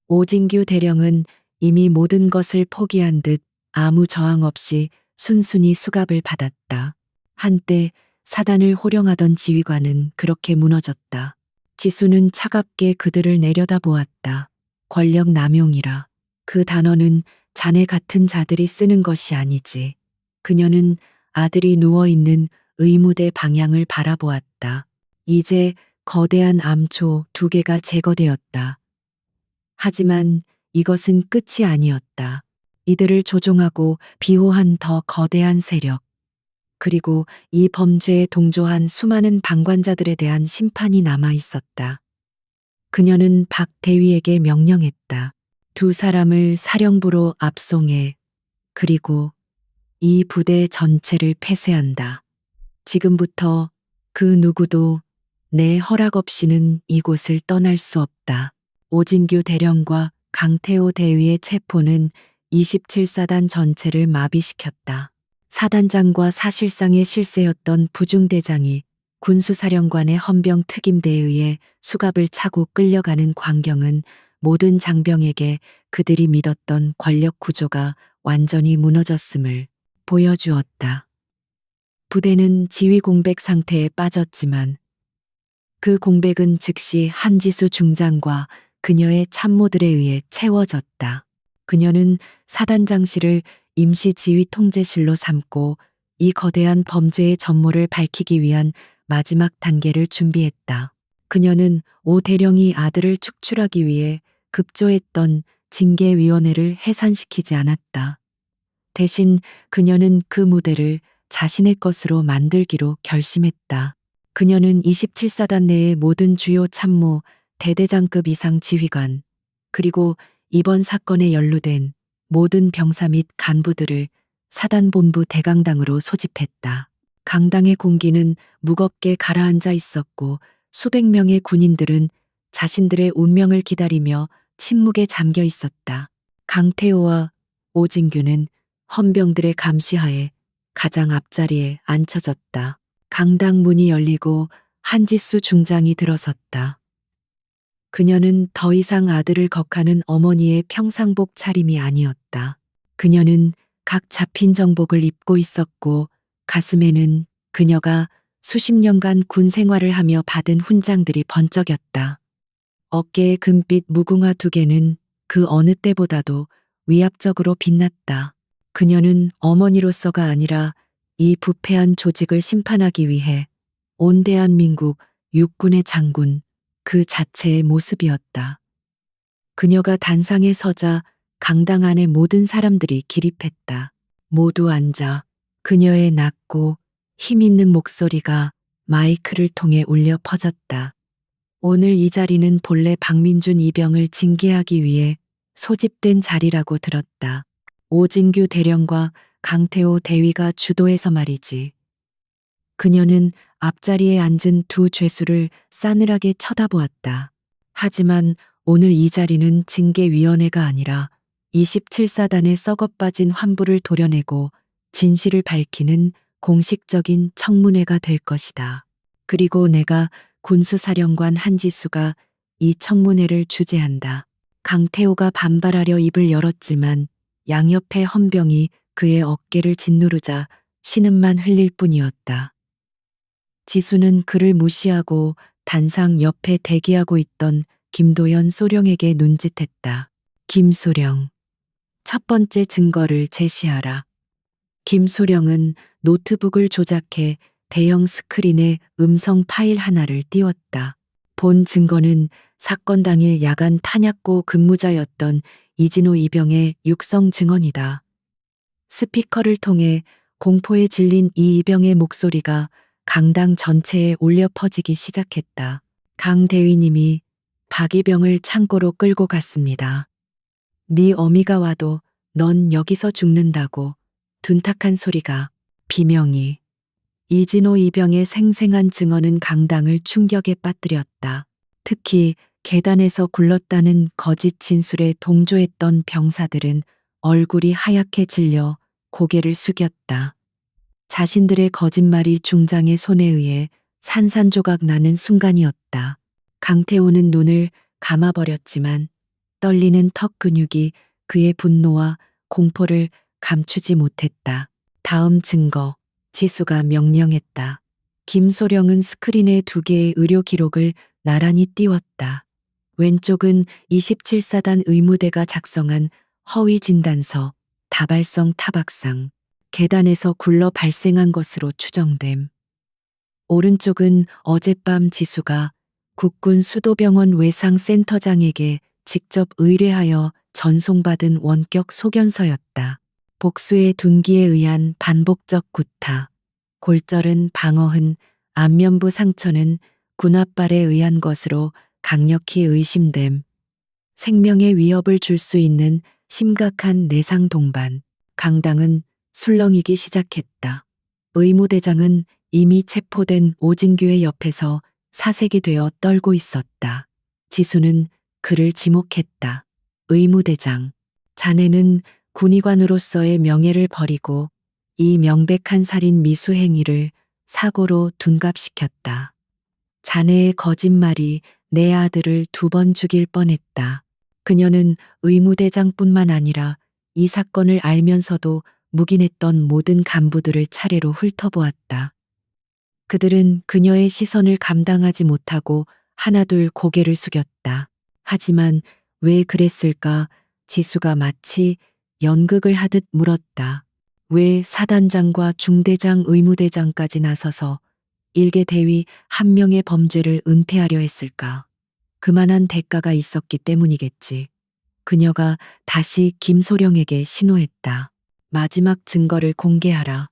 오진규 대령은 이미 모든 것을 포기한 듯 아무 저항 없이 순순히 수갑을 받았다. 한때 사단을 호령하던 지휘관은 그렇게 무너졌다. 지수는 차갑게 그들을 내려다보았다. 권력 남용이라. 그 단어는 자네 같은 자들이 쓰는 것이 아니지. 그녀는 아들이 누워있는 의무대 방향을 바라보았다. 이제 거대한 암초 2개가 제거되었다. 하지만 이것은 끝이 아니었다. 이들을 조종하고 비호한 더 거대한 세력, 그리고 이 범죄에 동조한 수많은 방관자들에 대한 심판이 남아 있었다. 그녀는 박 대위에게 명령했다. 두 사람을 사령부로 압송해. 그리고 이 부대 전체를 폐쇄한다. 지금부터 그 누구도 내 허락 없이는 이곳을 떠날 수 없다. 오진규 대령과 강태호 대위의 체포는 27사단 전체를 마비시켰다. 사단장과 사실상의 실세였던 부중대장이 군수사령관의 헌병 특임대에 의해 수갑을 차고 끌려가는 광경은 모든 장병에게 그들이 믿었던 권력 구조가 완전히 무너졌음을 보여주었다. 부대는 지휘 공백 상태에 빠졌지만 그 공백은 즉시 한지수 중장과 그녀의 참모들에 의해 채워졌다. 그녀는 사단장실을 임시 지휘 통제실로 삼고 이 거대한 범죄의 전모를 밝히기 위한 마지막 단계를 준비했다. 그녀는 오 대령이 아들을 축출하기 위해 급조했던 징계위원회를 해산시키지 않았다. 대신 그녀는 그 무대를 자신의 것으로 만들기로 결심했다. 그녀는 27사단 내의 모든 주요 참모, 대대장급 이상 지휘관, 그리고 이번 사건에 연루된 모든 병사 및 간부들을 사단본부 대강당으로 소집했다. 강당의 공기는 무겁게 가라앉아 있었고 수백 명의 군인들은 자신들의 운명을 기다리며 침묵에 잠겨 있었다. 강태호와 오진규는 헌병들의 감시하에 가장 앞자리에 앉혀졌다. 강당 문이 열리고 한지수 중장이 들어섰다. 그녀는 더 이상 아들을 걱하는 어머니의 평상복 차림이 아니었다. 그녀는 각 잡힌 정복을 입고 있었고 가슴에는 그녀가 수십 년간 군 생활을 하며 받은 훈장들이 번쩍였다. 어깨의 금빛 무궁화 두 개는 그 어느 때보다도 위압적으로 빛났다. 그녀는 어머니로서가 아니라 이 부패한 조직을 심판하기 위해 온 대한민국 육군의 장군 그 자체의 모습이었다. 그녀가 단상에 서자 강당 안의 모든 사람들이 기립했다. 모두 앉아 그녀의 낮고 힘있는 목소리가 마이크를 통해 울려 퍼졌다. 오늘 이 자리는 본래 박민준 이병을 징계하기 위해 소집된 자리라고 들었다. 오진규 대령과 강태호 대위가 주도해서 말이지. 그녀는 앞자리에 앉은 두 죄수를 싸늘하게 쳐다보았다. 하지만 오늘 이 자리는 징계위원회가 아니라 27사단의 썩어빠진 환부를 도려내고 진실을 밝히는 공식적인 청문회가 될 것이다. 그리고 내가 군수사령관 한지수가 이 청문회를 주재한다. 강태호가 반발하려 입을 열었지만 양옆의 헌병이 그의 어깨를 짓누르자 신음만 흘릴 뿐이었다. 지수는 그를 무시하고 단상 옆에 대기하고 있던 김도연 소령에게 눈짓했다. 김소령, 첫 번째 증거를 제시하라. 김소령은 노트북을 조작해 대형 스크린에 음성 파일 하나를 띄웠다. 본 증거는 사건 당일 야간 탄약고 근무자였던 이진호 이병의 육성 증언이다. 스피커를 통해 공포에 질린 이 이병의 목소리가 강당 전체에 울려 퍼지기 시작했다. 강 대위님이 박이병을 창고로 끌고 갔습니다. 네 어미가 와도 넌 여기서 죽는다고 둔탁한 소리가 비명이. 이진호 이병의 생생한 증언은 강당을 충격에 빠뜨렸다. 특히 계단에서 굴렀다는 거짓 진술에 동조했던 병사들은 얼굴이 하얗게 질려 고개를 숙였다. 자신들의 거짓말이 중장의 손에 의해 산산조각 나는 순간이었다. 강태호는 눈을 감아버렸지만 떨리는 턱 근육이 그의 분노와 공포를 감추지 못했다. 다음 증거, 지수가 명령했다. 김소령은 스크린에 두 개의 의료 기록을 나란히 띄웠다. 왼쪽은 27사단 의무대가 작성한 허위 진단서, 다발성 타박상, 계단에서 굴러 발생한 것으로 추정됨. 오른쪽은 어젯밤 지수가 국군 수도병원 외상센터장에게 직접 의뢰하여 전송받은 원격 소견서였다. 복수의 둔기에 의한 반복적 구타, 골절은 방어흔, 안면부 상처는 군합발에 의한 것으로 강력히 의심됨. 생명에 위협을 줄 수 있는 심각한 내상 동반. 강당은 술렁이기 시작했다. 의무대장은 이미 체포된 오진규의 옆에서 사색이 되어 떨고 있었다. 지수는 그를 지목했다. 의무대장, 자네는 군의관으로서의 명예를 버리고 이 명백한 살인 미수 행위를 사고로 둔갑시켰다. 자네의 거짓말이 내 아들을 두 번 죽일 뻔했다. 그녀는 의무대장뿐만 아니라 이 사건을 알면서도 묵인했던 모든 간부들을 차례로 훑어보았다. 그들은 그녀의 시선을 감당하지 못하고 하나둘 고개를 숙였다. 하지만 왜 그랬을까? 지수가 마치 연극을 하듯 물었다. 왜 사단장과 중대장 의무대장까지 나서서 일개 대위 한 명의 범죄를 은폐하려 했을까? 그만한 대가가 있었기 때문이겠지. 그녀가 다시 김소령에게 신호했다. 마지막 증거를 공개하라.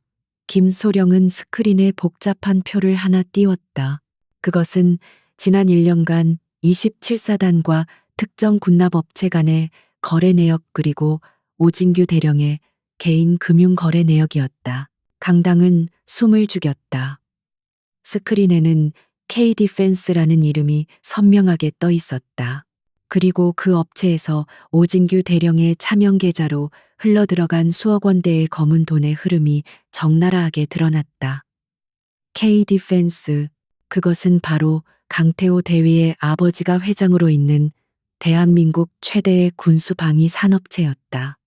김소령은 스크린에 복잡한 표를 하나 띄웠다. 그것은 지난 1년간 27사단과 특정 군납업체 간의 거래 내역 그리고 오진규 대령의 개인 금융 거래 내역이었다. 강당은 숨을 죽였다. 스크린에는 K-디펜스라는 이름이 선명하게 떠 있었다. 그리고 그 업체에서 오진규 대령의 차명 계좌로 흘러들어간 수억 원대의 검은 돈의 흐름이 적나라하게 드러났다. K-디펜스, 그것은 바로 강태호 대위의 아버지가 회장으로 있는 대한민국 최대의 군수방위 산업체였다.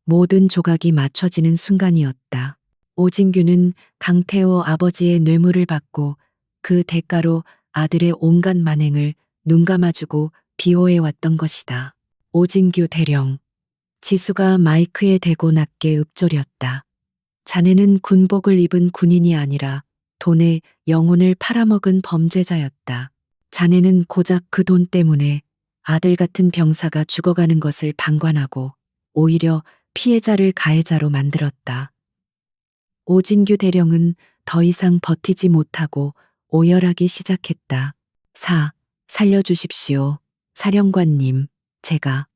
모든 조각이 맞춰지는 순간이었다. 오진규는 강태호 아버지의 뇌물을 받고 그 대가로 아들의 온갖 만행을 눈감아주고 비호해왔던 것이다. 오진규 대령. 지수가 마이크에 대고 낮게 읊조렸다. 자네는 군복을 입은 군인이 아니라 돈에 영혼을 팔아먹은 범죄자였다. 자네는 고작 그 돈 때문에 아들 같은 병사가 죽어가는 것을 방관하고 오히려 피해자를 가해자로 만들었다. 오진규 대령은 더 이상 버티지 못하고 오열하기 시작했다. 살려주십시오. 사령관님, 제가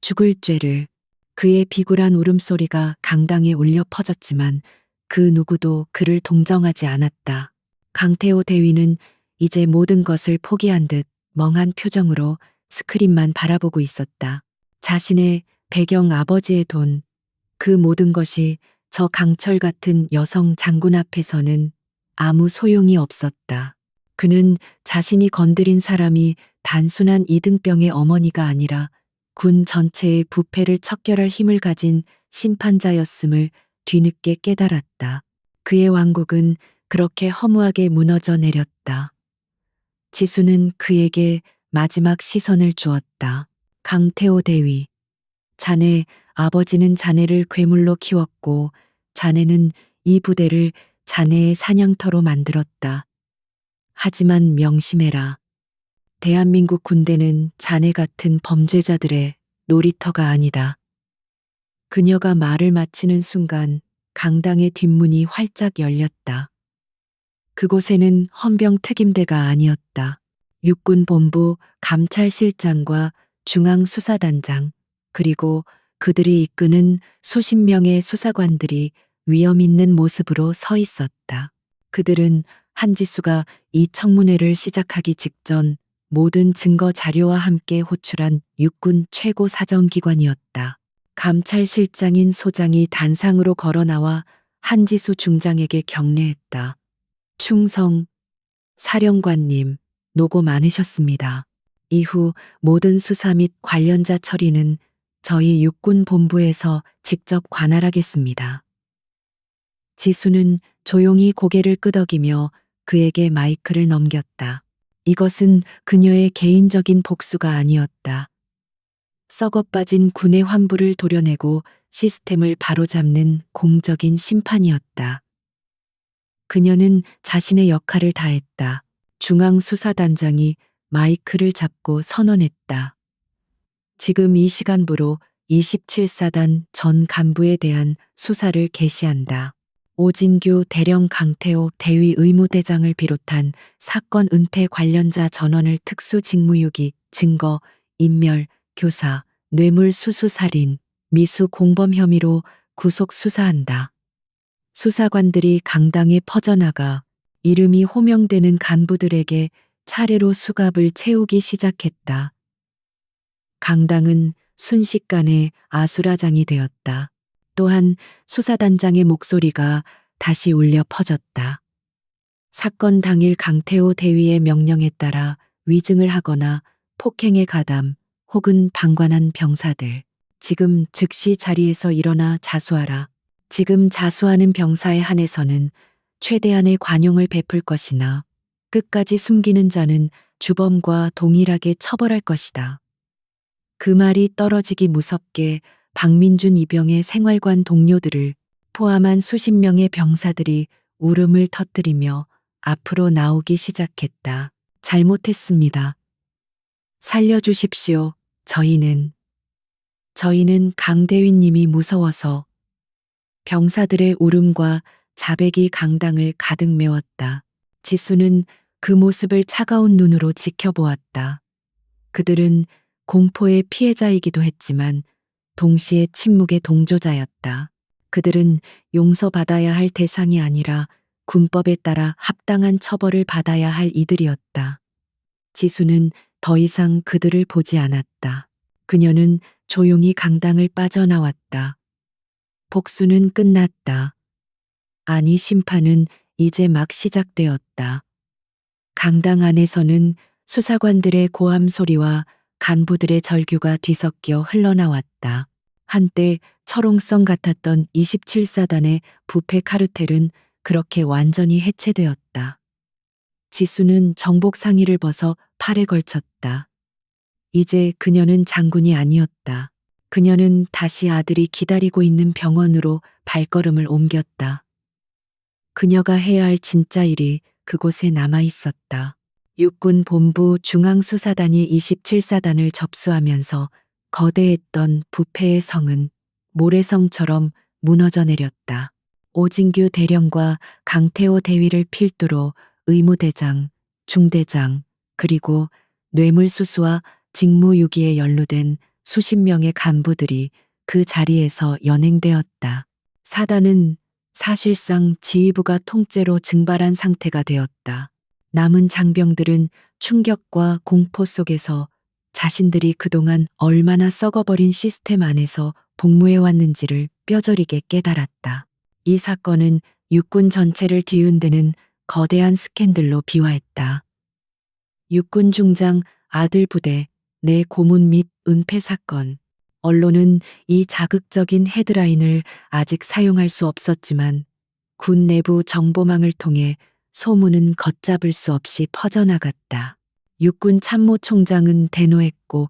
죽을 죄를. 그의 비굴한 울음소리가 강당에 울려 퍼졌지만 그 누구도 그를 동정하지 않았다. 강태호 대위는 이제 모든 것을 포기한 듯 멍한 표정으로 스크린만 바라보고 있었다. 자신의 배경 아버지의 돈, 그 모든 것이 저 강철 같은 여성 장군 앞에서는 아무 소용이 없었다. 그는 자신이 건드린 사람이 단순한 이등병의 어머니가 아니라 군 전체의 부패를 척결할 힘을 가진 심판자였음을 뒤늦게 깨달았다. 그의 왕국은 그렇게 허무하게 무너져 내렸다. 지수는 그에게 마지막 시선을 주었다. 강태호 대위. 자네 아버지는 자네를 괴물로 키웠고 자네는 이 부대를 자네의 사냥터로 만들었다. 하지만 명심해라. 대한민국 군대는 자네 같은 범죄자들의 놀이터가 아니다. 그녀가 말을 마치는 순간 강당의 뒷문이 활짝 열렸다. 그곳에는 헌병 특임대가 아니었다. 육군본부 감찰실장과 중앙수사단장, 그리고 그들이 이끄는 수십 명의 수사관들이 위험 있는 모습으로 서 있었다. 그들은 한지수가 이 청문회를 시작하기 직전 모든 증거 자료와 함께 호출한 육군 최고 사정기관이었다. 감찰실장인 소장이 단상으로 걸어 나와 한지수 중장에게 경례했다. 충성, 사령관님, 노고 많으셨습니다. 이후 모든 수사 및 관련자 처리는 저희 육군 본부에서 직접 관할하겠습니다. 지수는 조용히 고개를 끄덕이며 그에게 마이크를 넘겼다. 이것은 그녀의 개인적인 복수가 아니었다. 썩어 빠진 군의 환부를 도려내고 시스템을 바로잡는 공적인 심판이었다. 그녀는 자신의 역할을 다했다. 중앙수사단장이 마이크를 잡고 선언했다. 지금 이 시간부로 27사단 전 간부에 대한 수사를 개시한다. 오진규 대령 강태호 대위 의무대장을 비롯한 사건 은폐 관련자 전원을 특수직무유기, 증거, 인멸, 교사, 뇌물수수살인, 미수 공범 혐의로 구속 수사한다. 수사관들이 강당에 퍼져나가 이름이 호명되는 간부들에게 차례로 수갑을 채우기 시작했다. 강당은 순식간에 아수라장이 되었다. 또한 수사단장의 목소리가 다시 울려 퍼졌다. 사건 당일 강태호 대위의 명령에 따라 위증을 하거나 폭행에 가담 혹은 방관한 병사들, 지금 즉시 자리에서 일어나 자수하라. 지금 자수하는 병사에 한해서는 최대한의 관용을 베풀 것이나 끝까지 숨기는 자는 주범과 동일하게 처벌할 것이다. 그 말이 떨어지기 무섭게 박민준 이병의 생활관 동료들을 포함한 수십 명의 병사들이 울음을 터뜨리며 앞으로 나오기 시작했다. 잘못했습니다. 살려주십시오. 저희는 강대위님이 무서워서 병사들의 울음과 자백이 강당을 가득 메웠다. 지수는 그 모습을 차가운 눈으로 지켜보았다. 그들은 공포의 피해자이기도 했지만 동시에 침묵의 동조자였다. 그들은 용서받아야 할 대상이 아니라 군법에 따라 합당한 처벌을 받아야 할 이들이었다. 지수는 더 이상 그들을 보지 않았다. 그녀는 조용히 강당을 빠져나왔다. 복수는 끝났다. 아니, 심판은 이제 막 시작되었다. 강당 안에서는 수사관들의 고함 소리와 간부들의 절규가 뒤섞여 흘러나왔다. 한때 철옹성 같았던 27사단의 부패 카르텔은 그렇게 완전히 해체되었다. 지수는 정복 상의를 벗어 팔에 걸쳤다. 이제 그녀는 장군이 아니었다. 그녀는 다시 아들이 기다리고 있는 병원으로 발걸음을 옮겼다. 그녀가 해야 할 진짜 일이 그곳에 남아 있었다. 육군 본부 중앙수사단이 27사단을 접수하면서 거대했던 부패의 성은 모래성처럼 무너져 내렸다. 오진규 대령과 강태호 대위를 필두로 의무대장, 중대장, 그리고 뇌물수수와 직무유기에 연루된 수십 명의 간부들이 그 자리에서 연행되었다. 사단은 사실상 지휘부가 통째로 증발한 상태가 되었다. 남은 장병들은 충격과 공포 속에서 자신들이 그동안 얼마나 썩어버린 시스템 안에서 복무해왔는지를 뼈저리게 깨달았다. 이 사건은 육군 전체를 뒤흔드는 거대한 스캔들로 비화했다. 육군 중장 아들 부대 내 고문 및 은폐 사건. 언론은 이 자극적인 헤드라인을 아직 사용할 수 없었지만 군 내부 정보망을 통해 소문은 걷잡을 수 없이 퍼져나갔다. 육군 참모총장은 대노했고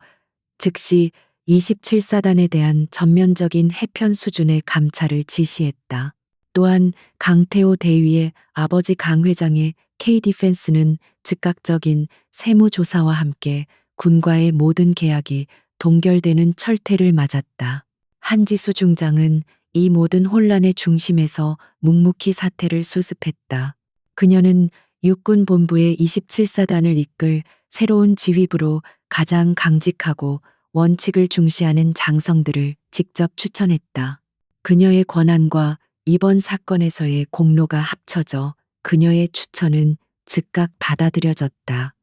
즉시 27사단에 대한 전면적인 해편 수준의 감찰을 지시했다. 또한 강태호 대위의 아버지 강 회장의 K디펜스는 즉각적인 세무조사와 함께 군과의 모든 계약이 동결되는 철퇴를 맞았다. 한지수 중장은 이 모든 혼란의 중심에서 묵묵히 사태를 수습했다. 그녀는 육군 본부의 27사단을 이끌 새로운 지휘부로 가장 강직하고 원칙을 중시하는 장성들을 직접 추천했다. 그녀의 권한과 이번 사건에서의 공로가 합쳐져 그녀의 추천은 즉각 받아들여졌다.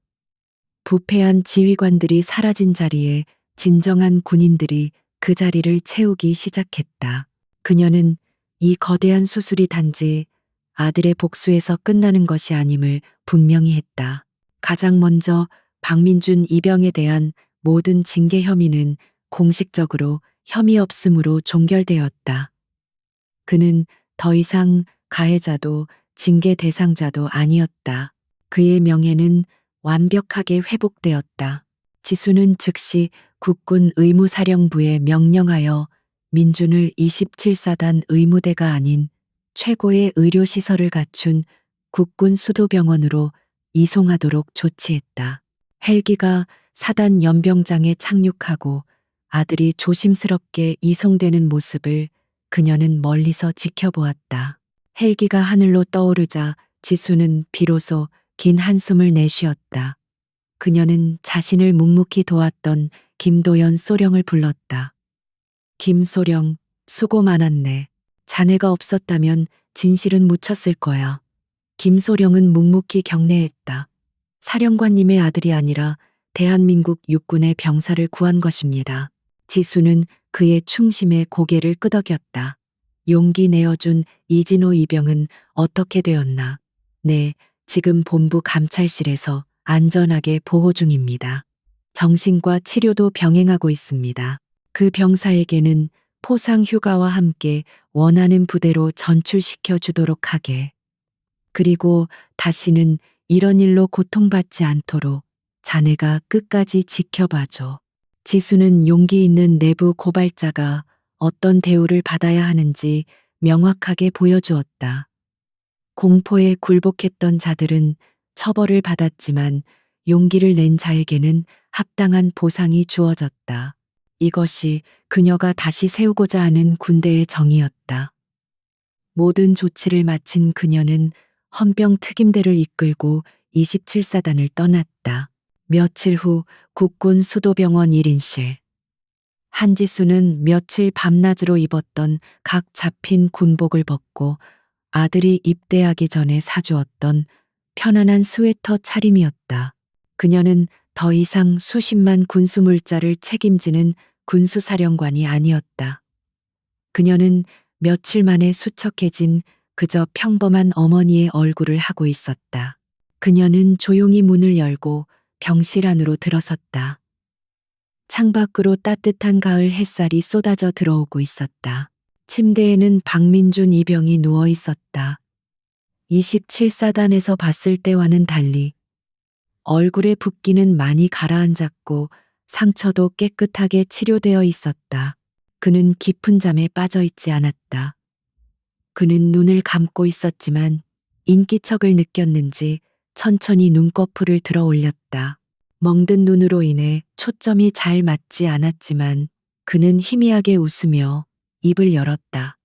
부패한 지휘관들이 사라진 자리에 진정한 군인들이 그 자리를 채우기 시작했다. 그녀는 이 거대한 수술이 단지 아들의 복수에서 끝나는 것이 아님을 분명히 했다. 가장 먼저 박민준 이병에 대한 모든 징계 혐의는 공식적으로 혐의 없음으로 종결되었다. 그는 더 이상 가해자도 징계 대상자도 아니었다. 그의 명예는 완벽하게 회복되었다. 지수는 즉시 국군 의무사령부에 명령하여 민준을 27사단 의무대가 아닌 최고의 의료시설을 갖춘 국군 수도병원으로 이송하도록 조치했다. 헬기가 사단 연병장에 착륙하고 아들이 조심스럽게 이송되는 모습을 그녀는 멀리서 지켜보았다. 헬기가 하늘로 떠오르자 지수는 비로소 긴 한숨을 내쉬었다. 그녀는 자신을 묵묵히 도왔던 김도연 소령을 불렀다. 김소령, 수고 많았네. 자네가 없었다면 진실은 묻혔을 거야. 김소령은 묵묵히 경례했다. 사령관님의 아들이 아니라 대한민국 육군의 병사를 구한 것입니다. 지수는 그의 충심에 고개를 끄덕였다. 용기 내어준 이진호 이병은 어떻게 되었나? 네, 지금 본부 감찰실에서 안전하게 보호 중입니다. 정신과 치료도 병행하고 있습니다. 그 병사에게는 포상 휴가와 함께 원하는 부대로 전출시켜 주도록 하게. 그리고 다시는 이런 일로 고통받지 않도록 자네가 끝까지 지켜봐줘. 지수는 용기 있는 내부 고발자가 어떤 대우를 받아야 하는지 명확하게 보여주었다. 공포에 굴복했던 자들은 처벌을 받았지만 용기를 낸 자에게는 합당한 보상이 주어졌다. 이것이 그녀가 다시 세우고자 하는 군대의 정의였다. 모든 조치를 마친 그녀는 헌병 특임대를 이끌고 27사단을 떠났다. 며칠 후 국군 수도병원 1인실. 한지수는 며칠 밤낮으로 입었던 각 잡힌 군복을 벗고 아들이 입대하기 전에 사주었던 편안한 스웨터 차림이었다. 그녀는 더 이상 수십만 군수물자를 책임지는 군수사령관이 아니었다. 그녀는 며칠 만에 수척해진 그저 평범한 어머니의 얼굴을 하고 있었다. 그녀는 조용히 문을 열고 병실 안으로 들어섰다. 창밖으로 따뜻한 가을 햇살이 쏟아져 들어오고 있었다. 침대에는 박민준 이병이 누워 있었다. 27사단에서 봤을 때와는 달리 얼굴의 붓기는 많이 가라앉았고 상처도 깨끗하게 치료되어 있었다. 그는 깊은 잠에 빠져 있지 않았다. 그는 눈을 감고 있었지만 인기척을 느꼈는지 천천히 눈꺼풀을 들어 올렸다. 멍든 눈으로 인해 초점이 잘 맞지 않았지만 그는 희미하게 웃으며 입을 열었다.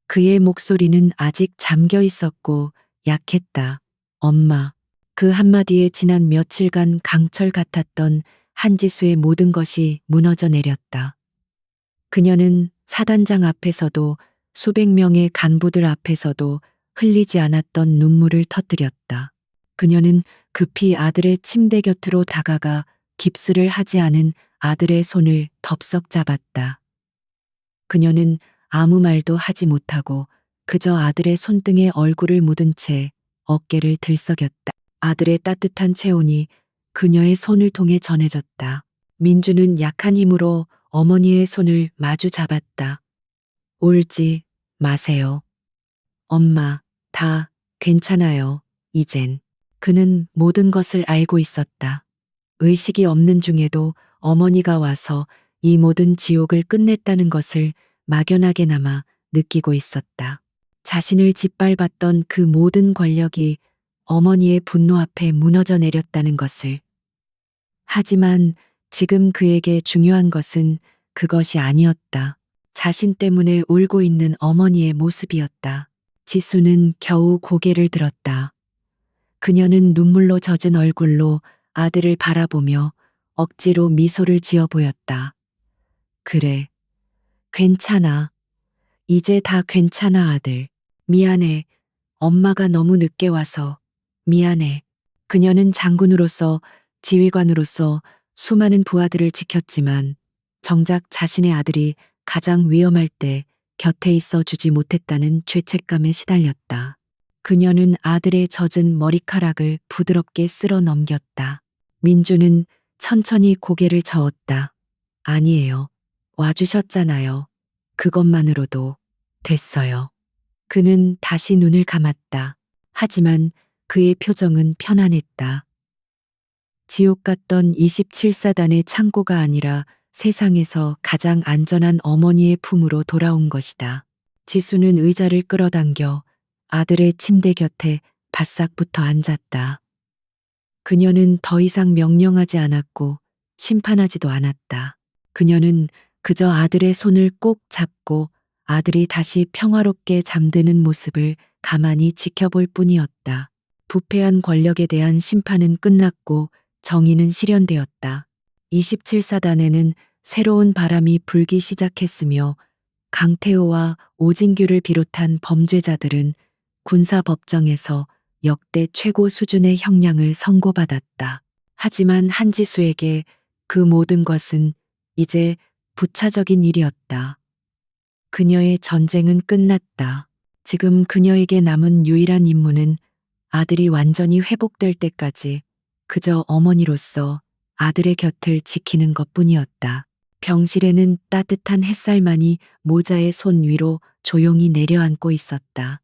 그의 목소리는 아직 잠겨 있었고 약했다. 엄마. 그 한마디에 지난 며칠간 강철 같았던 한지수의 모든 것이 무너져 내렸다. 그녀는 사단장 앞에서도 수백 명의 간부들 앞에서도 흘리지 않았던 눈물을 터뜨렸다. 그녀는 급히 아들의 침대 곁으로 다가가 깁스를 하지 않은 아들의 손을 덥석 잡았다. 그녀는 아무 말도 하지 못하고 그저 아들의 손등에 얼굴을 묻은 채 어깨를 들썩였다. 아들의 따뜻한 체온이 그녀의 손을 통해 전해졌다. 민주는 약한 힘으로 어머니의 손을 마주 잡았다. 울지 마세요. 엄마, 다 괜찮아요, 이젠. 그는 모든 것을 알고 있었다. 의식이 없는 중에도 어머니가 와서 이 모든 지옥을 끝냈다는 것을 막연하게나마 느끼고 있었다. 자신을 짓밟았던 그 모든 권력이 어머니의 분노 앞에 무너져 내렸다는 것을. 하지만 지금 그에게 중요한 것은 그것이 아니었다. 자신 때문에 울고 있는 어머니의 모습이었다. 지수는 겨우 고개를 들었다. 그녀는 눈물로 젖은 얼굴로 아들을 바라보며 억지로 미소를 지어 보였다. 그래. 괜찮아. 이제 다 괜찮아, 아들. 미안해. 엄마가 너무 늦게 와서. 미안해. 그녀는 장군으로서, 지휘관으로서 수많은 부하들을 지켰지만 정작 자신의 아들이 가장 위험할 때 곁에 있어 주지 못했다는 죄책감에 시달렸다. 그녀는 아들의 젖은 머리카락을 부드럽게 쓸어 넘겼다. 민주는 천천히 고개를 저었다. 아니에요. 와주셨잖아요. 그것만으로도 됐어요. 그는 다시 눈을 감았다. 하지만 그의 표정은 편안했다. 지옥 같던 27사단의 창고가 아니라 세상에서 가장 안전한 어머니의 품으로 돌아온 것이다. 지수는 의자를 끌어당겨 아들의 침대 곁에 바싹 붙어 앉았다. 그녀는 더 이상 명령하지 않았고 심판하지도 않았다. 그녀는 그저 아들의 손을 꼭 잡고 아들이 다시 평화롭게 잠드는 모습을 가만히 지켜볼 뿐이었다. 부패한 권력에 대한 심판은 끝났고 정의는 실현되었다. 27사단에는 새로운 바람이 불기 시작했으며 강태호와 오진규를 비롯한 범죄자들은 군사법정에서 역대 최고 수준의 형량을 선고받았다. 하지만 한지수에게 그 모든 것은 이제 부차적인 일이었다. 그녀의 전쟁은 끝났다. 지금 그녀에게 남은 유일한 임무는 아들이 완전히 회복될 때까지 그저 어머니로서 아들의 곁을 지키는 것뿐이었다. 병실에는 따뜻한 햇살만이 모자의 손 위로 조용히 내려앉고 있었다.